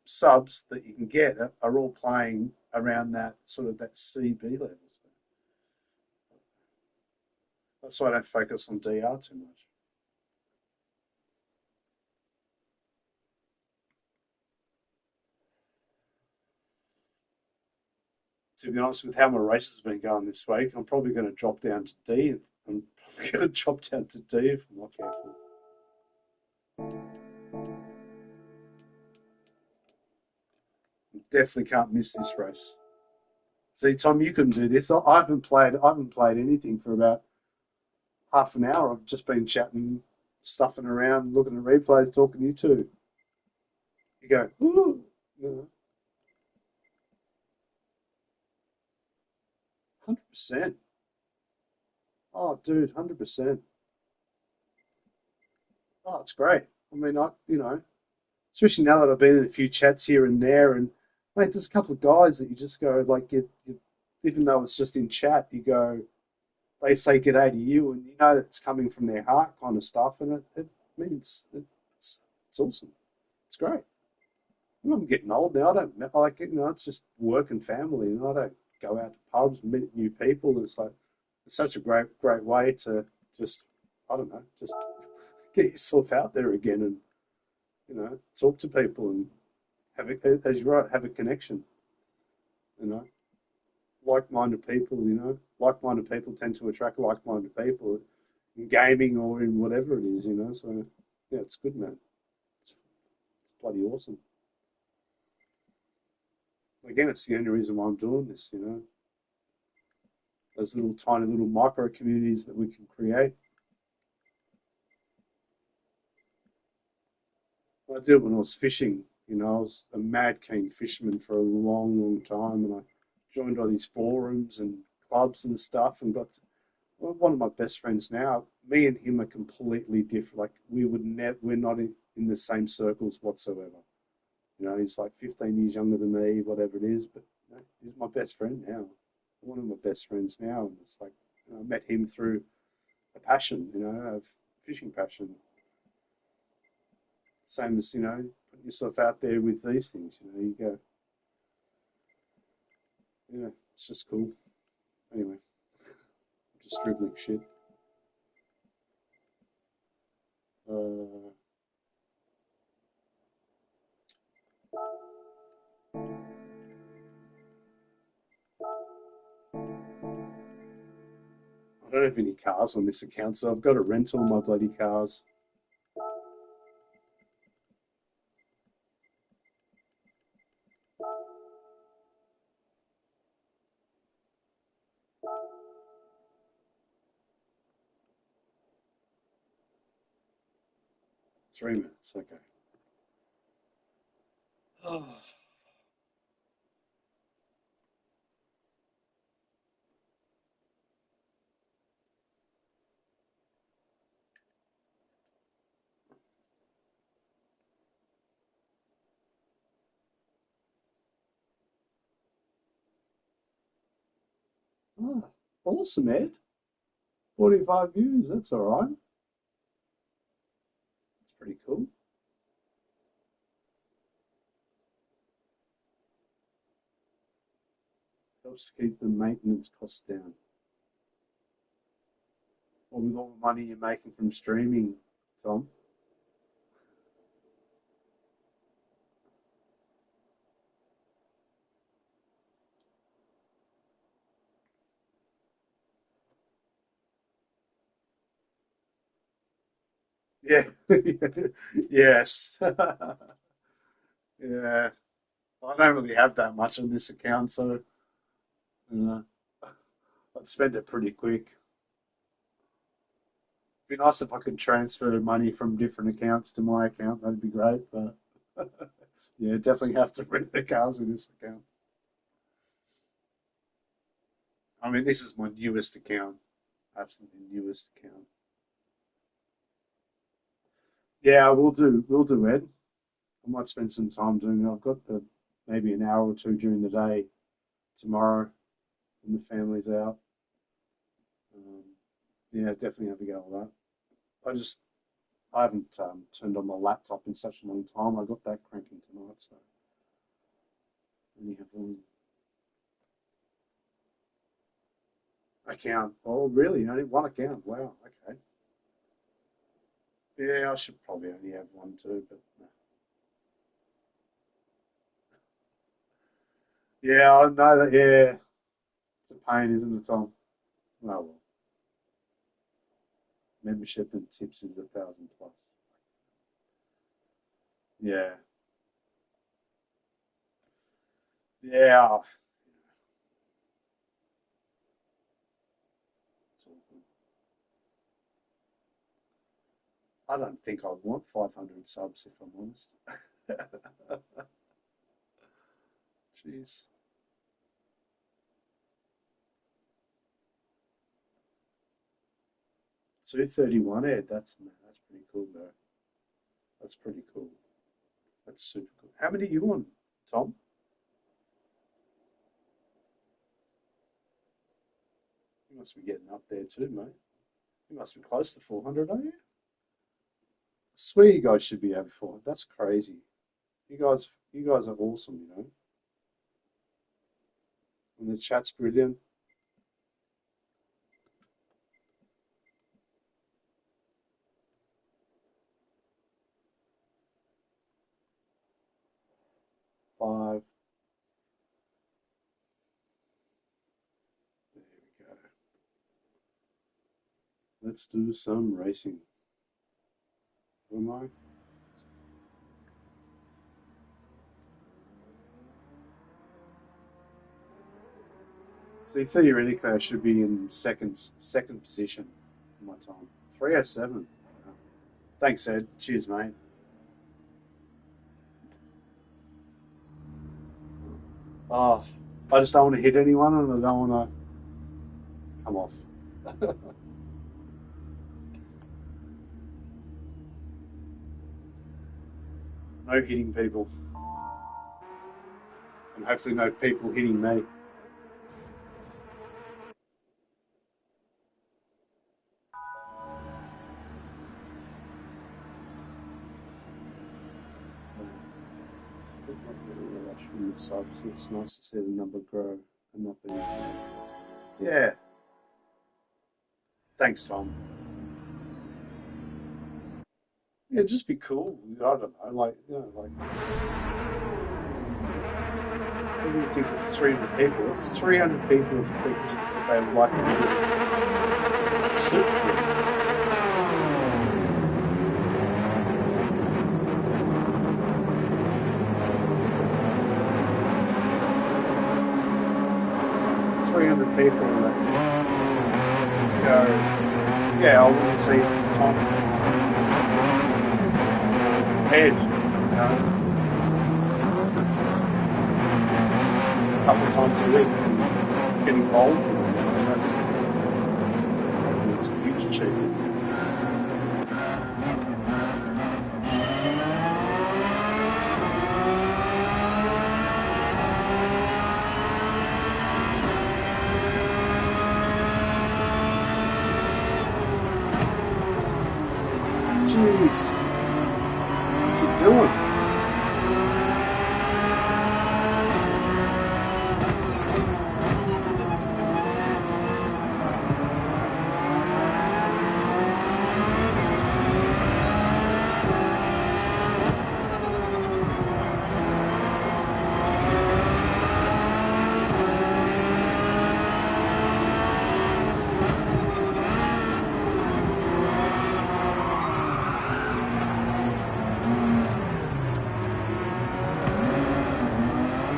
S1: subs that you can get are all playing around that sort of that CB level. So that's why I don't focus on DR too much. To be honest, with how my races have been going this week, I'm probably going to drop down to D. I'm probably going to drop down to D if I'm not careful.
S2: definitely can't miss this race. See, Tom, you can do this. I haven't played anything for about half an hour. I've just been chatting, stuffing around, looking at replays, talking to you two. You go, ooh, 100%. Oh, dude, 100%. Oh, it's great. I mean, especially now that I've been in a few chats here and there, and mate, there's a couple of guys that you just go like, even though it's just in chat, you go, they say g'day to you, and you know it's coming from their heart, kind of stuff, and it means it's awesome. It's great. And I'm getting old now. I don't like it. It's just work and family, and I don't go out to pubs and meet new people. It's like it's such a great way to just, I don't know, just get yourself out there again and talk to people and as you're right, have a connection. You know, like-minded people. Like-minded people tend to attract like-minded people in gaming or in whatever it is. So yeah, it's good, man. It's bloody awesome. Again, it's the only reason why I'm doing this. Those little tiny little micro communities that we can create. I did it when I was fishing. I was a mad keen fisherman for a long time, and I joined all these forums and clubs and stuff, and got one of my best friends now. Me and him are completely different. Like we would never, we're not in the same circles whatsoever. He's like 15 years younger than me, whatever it is, but he's my best friend now. One of my best friends now, and it's like I met him through a passion, of fishing passion. Same as putting yourself out there with these things. You go, yeah, it's just cool. Anyway, I'm just scribbling shit. Uh, I don't have any cars on this account, so I've got to rent all my bloody cars. 3 minutes, okay. Oh, awesome, Ed. 45 views, that's all right. That's pretty cool. Helps keep the maintenance costs down. Or with all the money you're making from streaming, Tom. Yeah. Yes. Yeah. I don't really have that much on this account, so uh, I'd spend it pretty quick. Be nice if I could transfer money from different accounts to my account. That'd be great, but yeah, definitely have to rent the cars with this account. I mean, this is my newest account, absolutely newest account. Yeah, we'll do, Ed. I might spend some time doing it. I've got maybe an hour or two during the day tomorrow when the family's out. Um, yeah, definitely have to go with that. I haven't turned on my laptop in such a long time. I got that cranking tonight, so I only have one account. Oh, really? Only one account? Wow. Okay. Yeah, I should probably only have one too, but no. Yeah, I know that. Yeah, it's a pain, isn't it, Tom? Oh well, membership and tips is 1,000 plus. Yeah. Yeah. It's all good. I don't think I want 500 subs if I'm honest. Jeez. 231 Ed. That's pretty cool, bro. That's pretty cool. That's super cool. How many are you on, Tom? You must be getting up there too, mate. You must be close to 400, are you? I swear you guys should be over 400. That's crazy. You guys are awesome, you know. And the chat's brilliant. Five. There we go. Let's do some racing. Am I? See, theoretically, I should be in second position in my time. 307. Thanks, Ed. Cheers, mate. Oh, I just don't want to hit anyone and I don't want to come off. No hitting people. And hopefully no people hitting me. From the subs, it's nice to see the number grow and not be. Yeah. Thanks, Tom. Yeah, just be cool. I don't know, like like what do you think of 300 people? It's 300 people have clicked that they would like to do this. That's super cool. People that go, yeah, I want to see Tom Ed, a couple of times a week and get involved. That's a huge achievement. Jeez, what's he doing?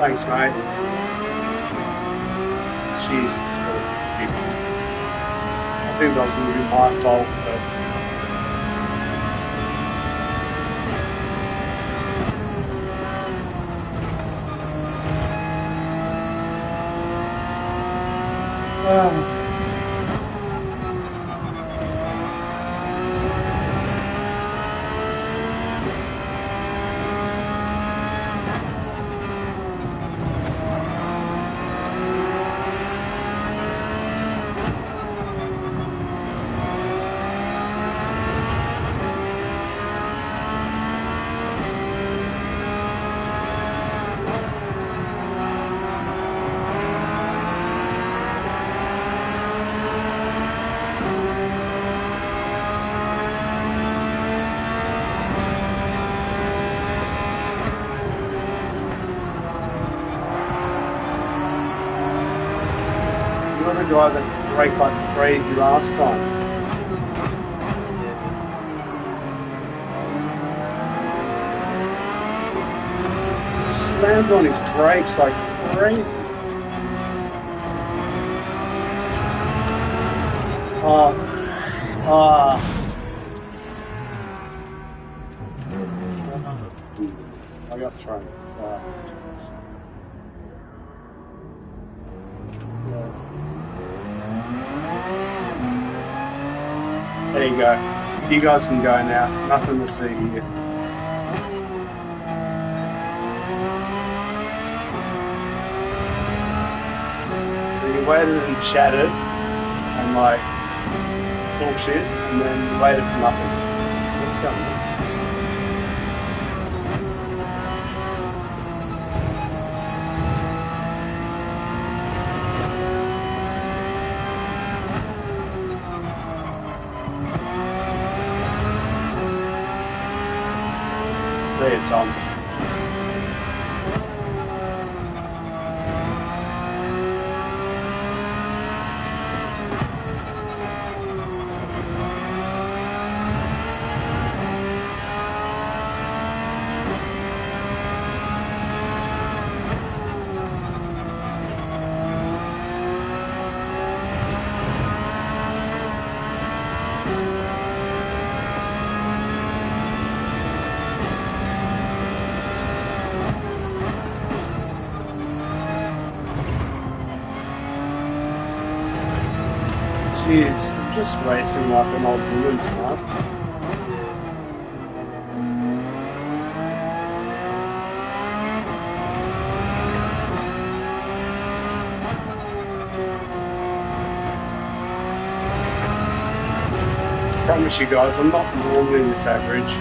S2: Thanks, mate. Jesus, I think that was going to be my fault, but you're the guy that braked like crazy last time. Slammed on his brakes like crazy. Oh, I got thrown. Jeez. Yeah. There you go. You guys can go now. Nothing to see here. So you waited and chatted and like talk shit, and then you waited for nothing. What's going on? See you, Tom. Jeez, I'm just racing like an old woman tonight. Promise you guys, I'm not normally this average.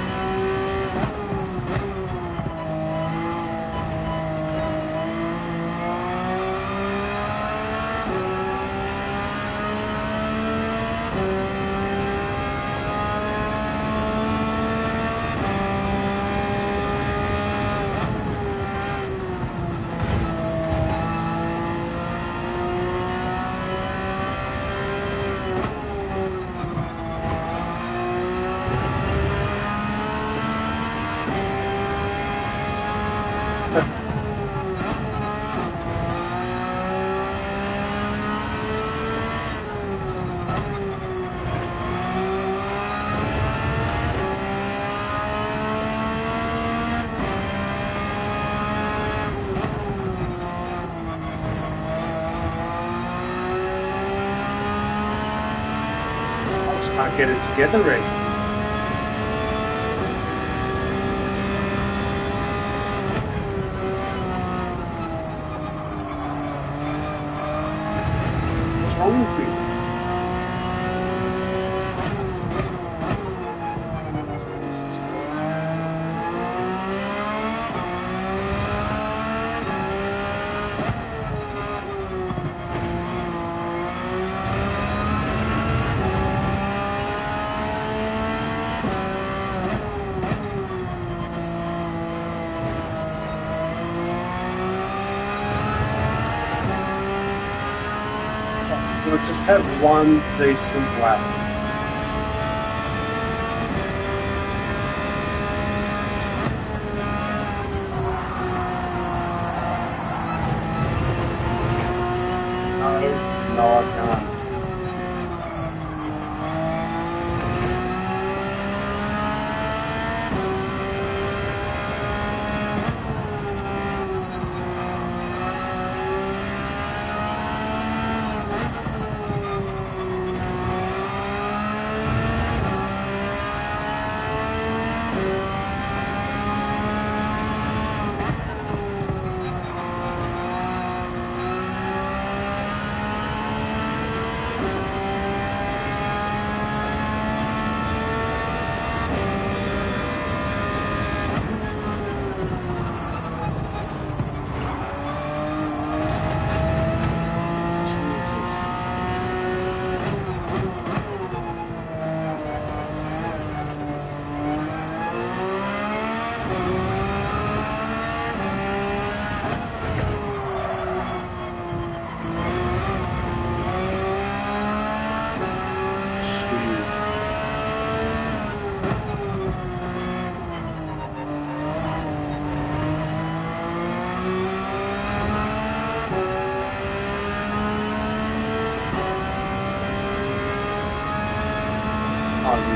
S2: I just can't get it together, Rick. What's wrong with me? We'll just have one decent lap. No, I can't.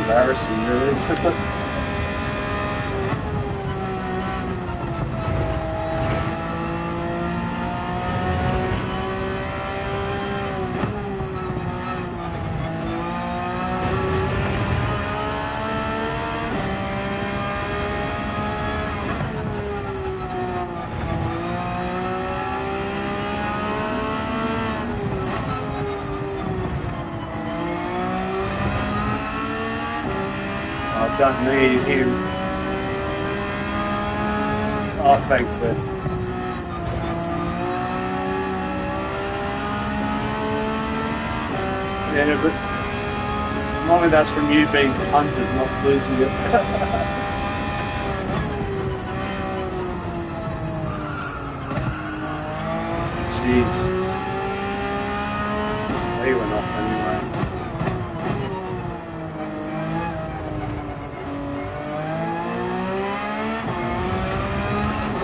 S2: embarrassing, really. I don't need him. Oh, thanks, sir. Yeah, but normally that's from you being punted, not losing it. Jesus. He went off anyway.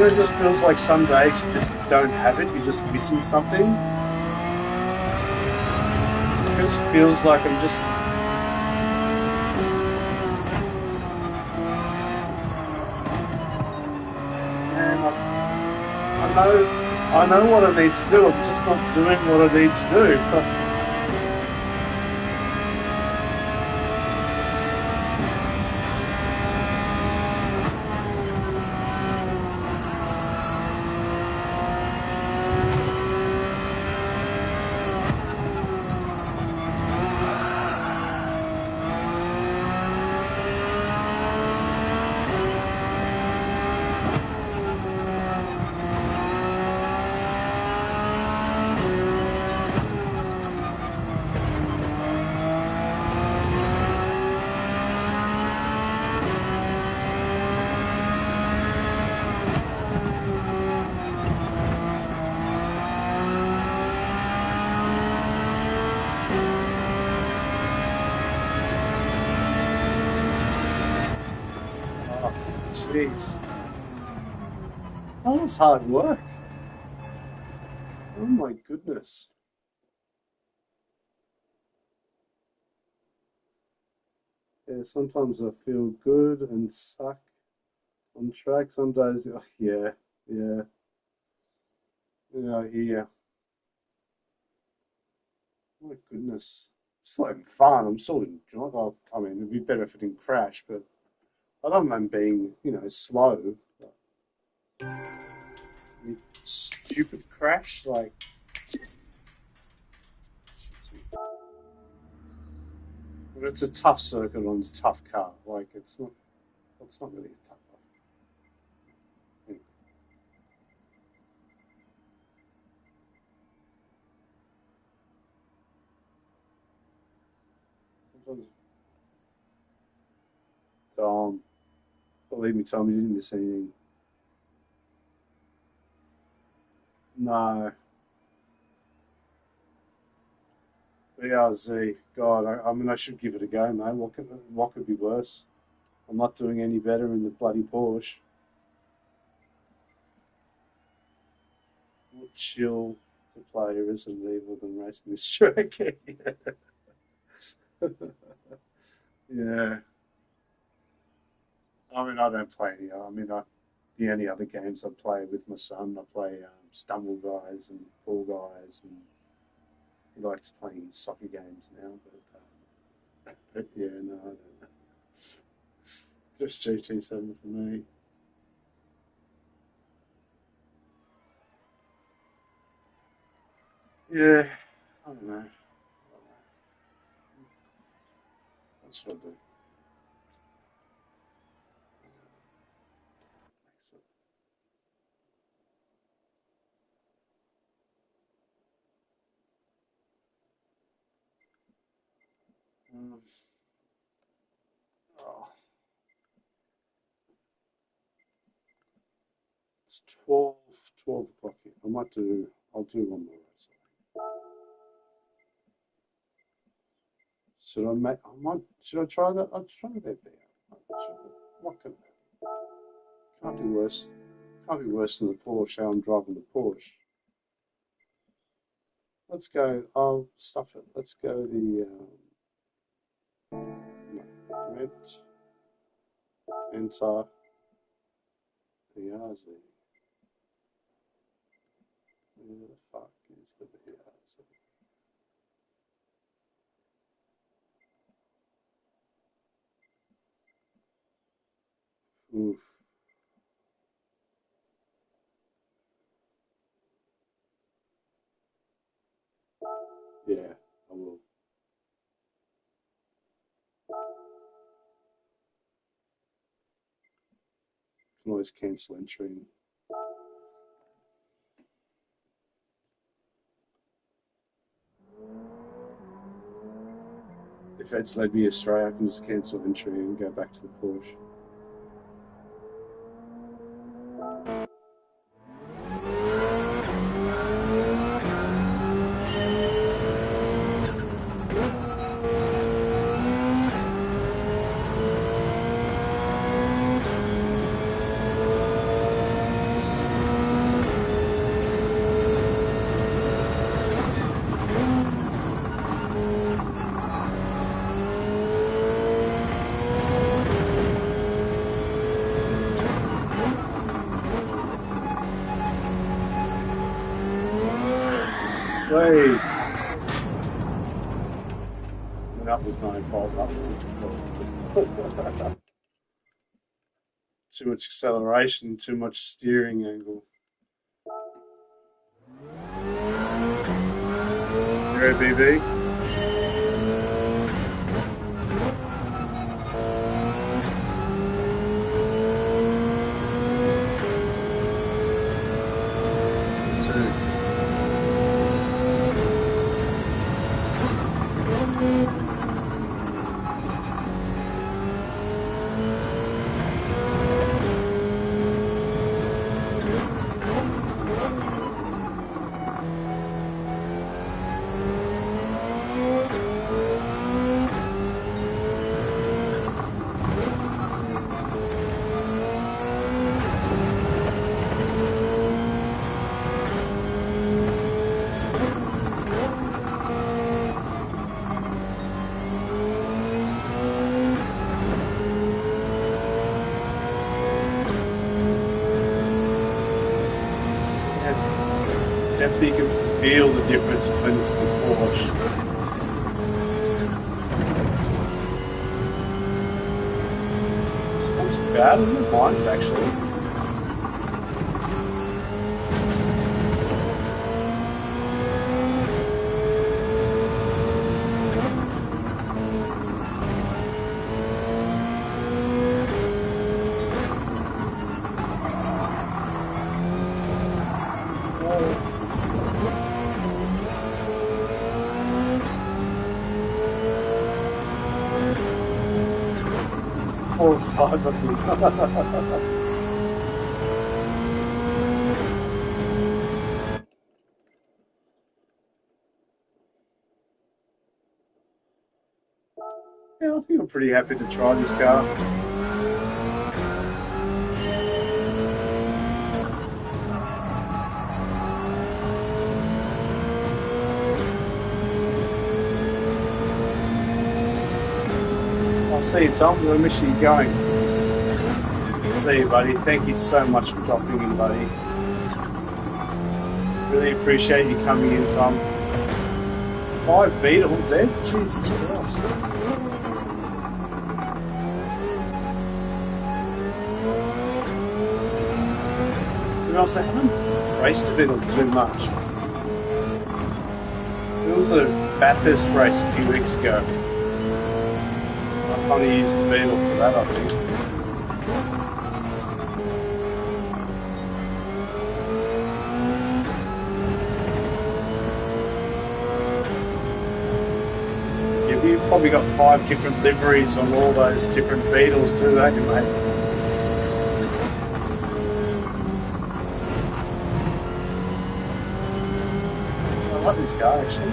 S2: It just feels like some days you just don't have it, you're just missing something. It just feels like I'm just. Man, I know what I need to do, I'm just not doing what I need to do. Oh, jeez. That was hard work. Oh my goodness. Yeah, sometimes I feel good and suck on track. Some days, oh, yeah, yeah, yeah, yeah. My goodness. It's like fun. I'm sort of enjoying it. I mean, it'd be better if it didn't crash, but I don't mind being, slow. You stupid crash, like, but it's a tough circuit on a tough car. Like, it's not really a tough one. Sometimes, Tom, believe me, Tom, you didn't miss anything. No, BRZ. God, I mean, I should give it a go, mate. What could be worse? I'm not doing any better in the bloody Porsche. More chill to play Resident Evil than racing this track. Yeah. I mean, I don't play any. I mean, the only other games I play with my son, I play Stumble Guys and Fall Guys, and he likes playing soccer games now. But yeah, no, I don't. Just GT7 for me. Yeah, I don't know. That's what I do. So, um, oh, it's 12 o'clock here. I'll do one more race. Should I try that? I'll try that there. What can, can't be worse. Can't be worse than the Porsche, how I'm driving the Porsche. Let's go. I'll stuff it. Let's go the. No,
S1: Right. Enter VRZ. Where the fuck is the VRZ? Oof. Yeah, I will. Can always cancel entry. If it's led me astray, I can just cancel entry and go back to the Porsche. Wait. That was my fault. Too much acceleration, too much steering angle. 0 BB. Definitely you can feel the difference between this and the Porsche. Sounds bad, I don't mind it actually. Four or five of them. Yeah, I think I'm pretty happy to try this car. I'll see you, Tom. Where are you going? See you, buddy. Thank you so much for dropping in, buddy. Really appreciate you coming in, Tom. 5 Beetles, eh? Jesus Christ. So I haven't raced the Beetles too much. There was a Bathurst race a few weeks ago. I kind of used the Beetle for that, I think. You've probably got 5 different liveries on all those different Beetles too, don't you, mate? I like this car, actually.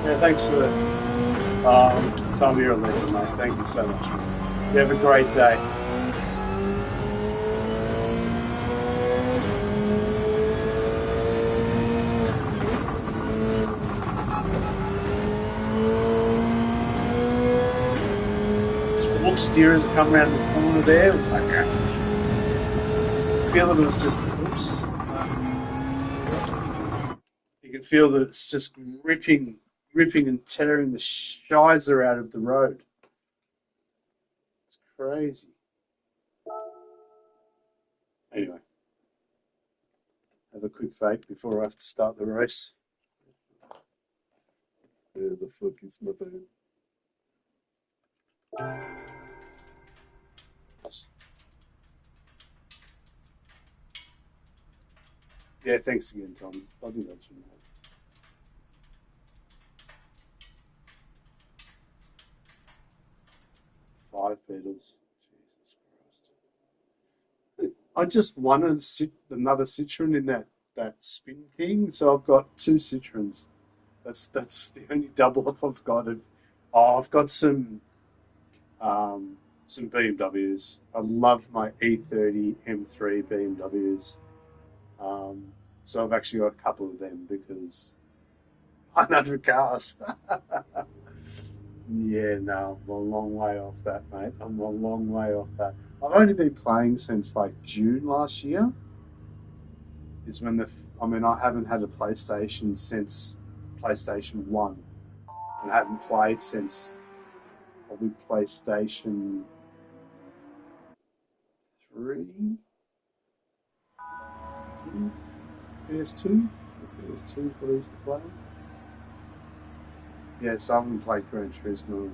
S1: Yeah, thanks for the... Tom, you're a legend, mate. Thank you so much. You have a great day.
S2: walk steerers come around the corner there. It was like, I feel that it was just, oops. You can feel that it's just ripping and tearing the shizer out of the road. It's crazy. Anyway, have a quick vape before I have to start the race. Where the fuck is my phone? Yeah, thanks again, Tom. I'll do that soon. 5 pedals. Jesus Christ. I just won another Citroen in that spin thing, so I've got 2 Citroens. That's the only double up I've got. Oh, I've got some BMWs. I love my E30 M3 BMWs. So I've actually got a couple of them because 100 cars. Yeah, no, I'm a long way off that, mate. I'm a long way off that. I've only been playing since like June last year. Is when I mean, I haven't had a PlayStation since PlayStation 1. And I haven't played since probably PlayStation 3, PS2. PS2 for these to play. Yeah, so I haven't played Gran Turismo in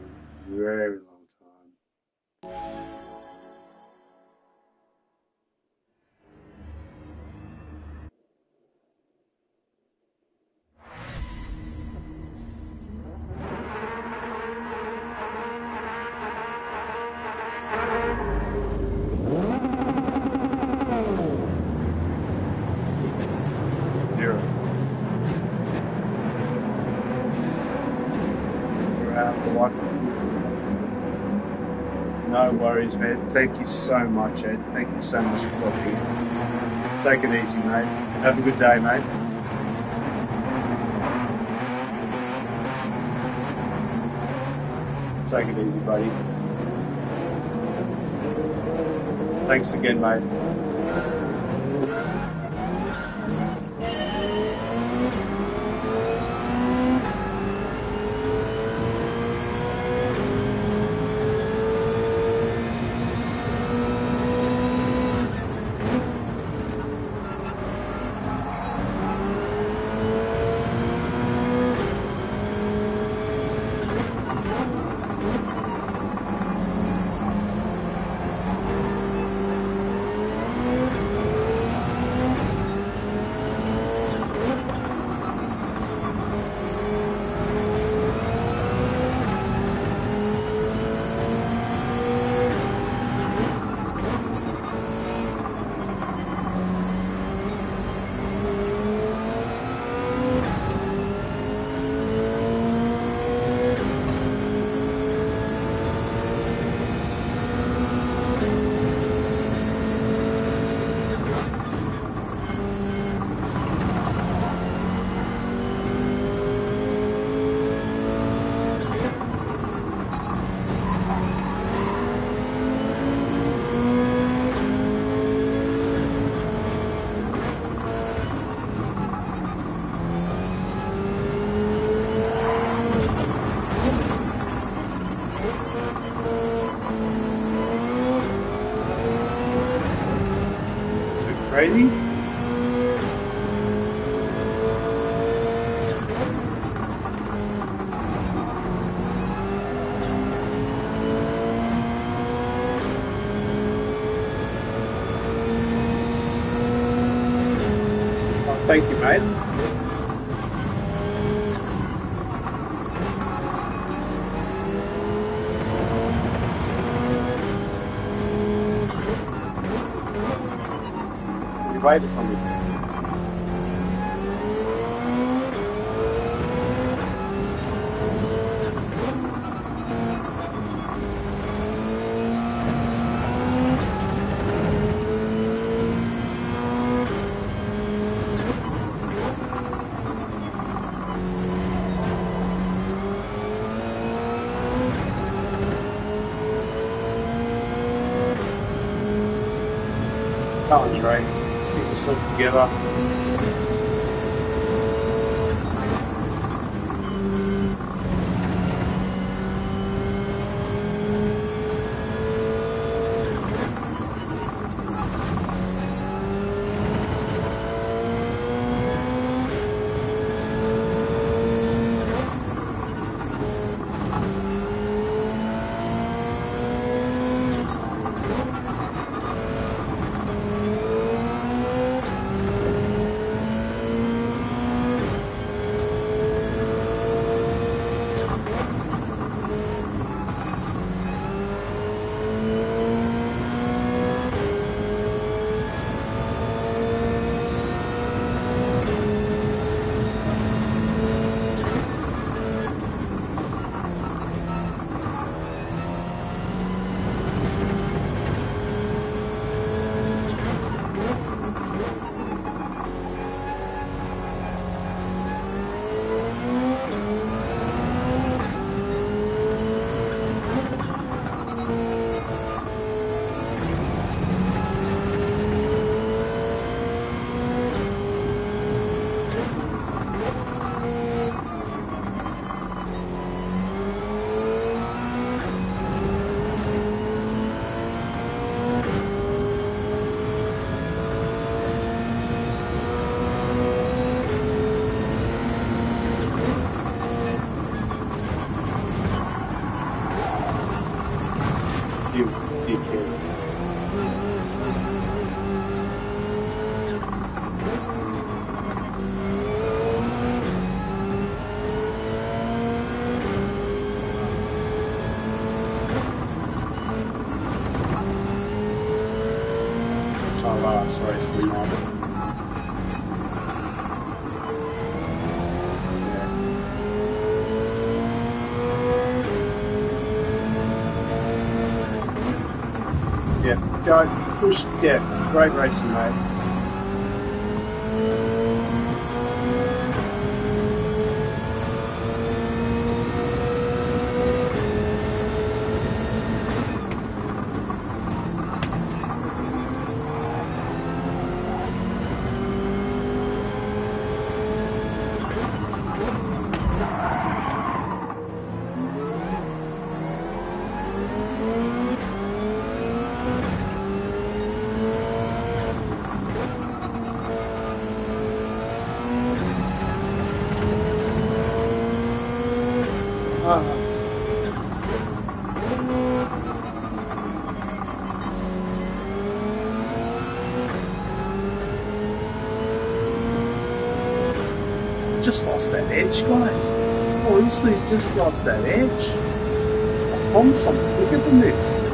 S2: a very long time. Zero. You're out of the life. No worries, man. Thank you so much, Ed. Thank you so much for talking. Take it easy, mate. Have a good day, mate. Take it easy, buddy. Thanks again, mate. Crazy? Oh, thank you, mate. You waited for me. Concentrate. Get yourself together. You dickhead. It's my last race of the night. Yeah, go, push, yeah, great racing, mate. Ah. Just lost that edge, guys. Honestly, just lost that edge. I promise I'm quicker than this.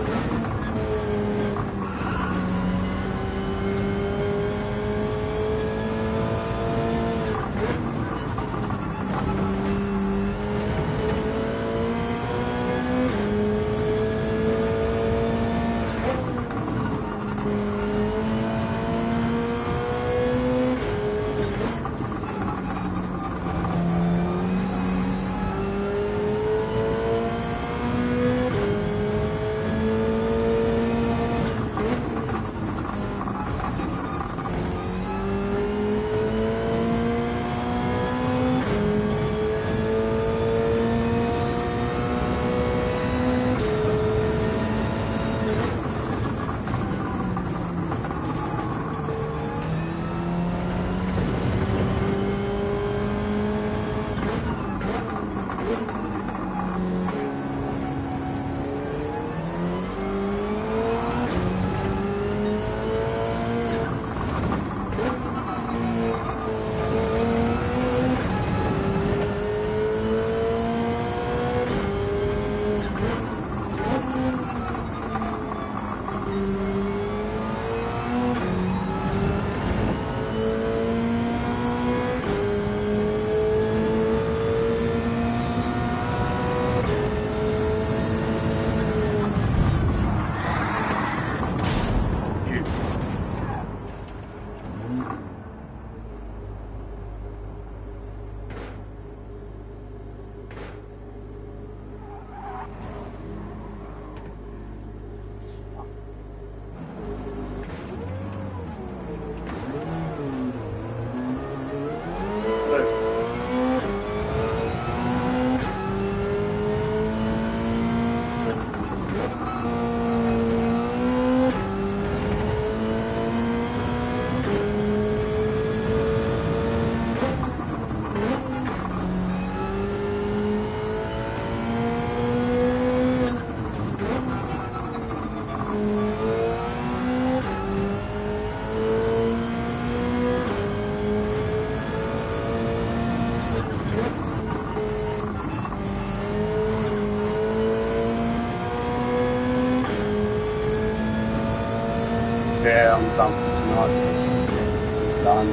S2: I'm done for tonight because I'm done.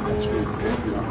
S2: That's really pissed me off.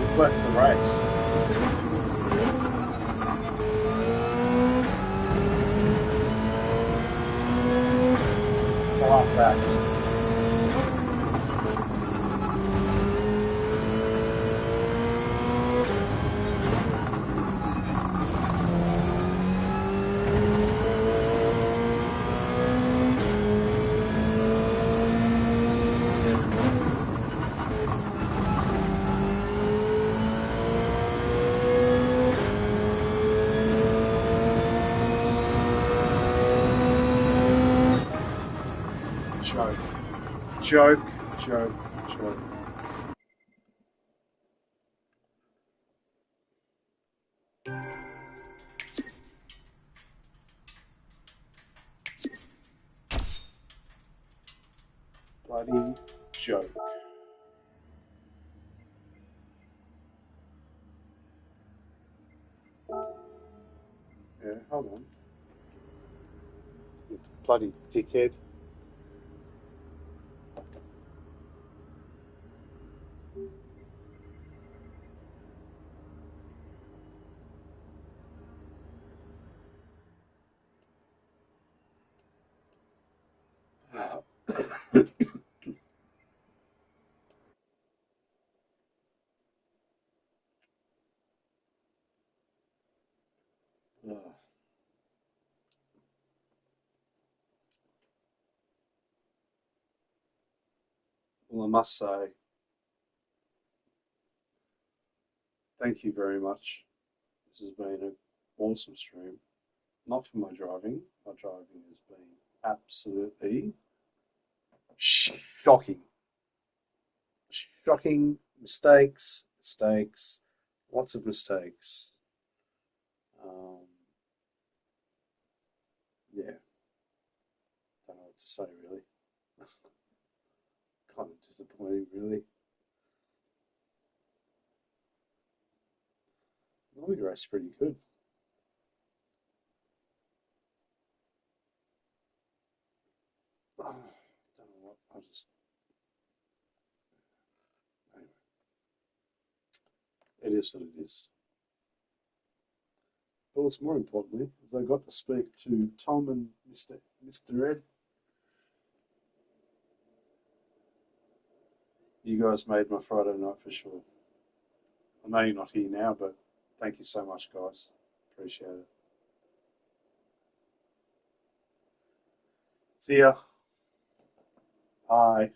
S2: He's left the race. Class act. Joke. Joke, joke, joke. Bloody joke. Yeah, hold on. You bloody dickhead. Ah. Ah. Well, I must say, thank you very much. This has been an awesome stream. Not for my driving. My driving has been absolutely shocking. Shocking mistakes, mistakes, lots of mistakes. Um, yeah, don't know what to say really. Kind of disappointing, really. Normally race pretty good. Oh, don't know what. I just anyway. It is what it is. But what's more importantly is I got to speak to Tom and Mr. Ed. You guys made my Friday night for sure. I know you're not here now, but thank you so much, guys. Appreciate it. See ya. Bye.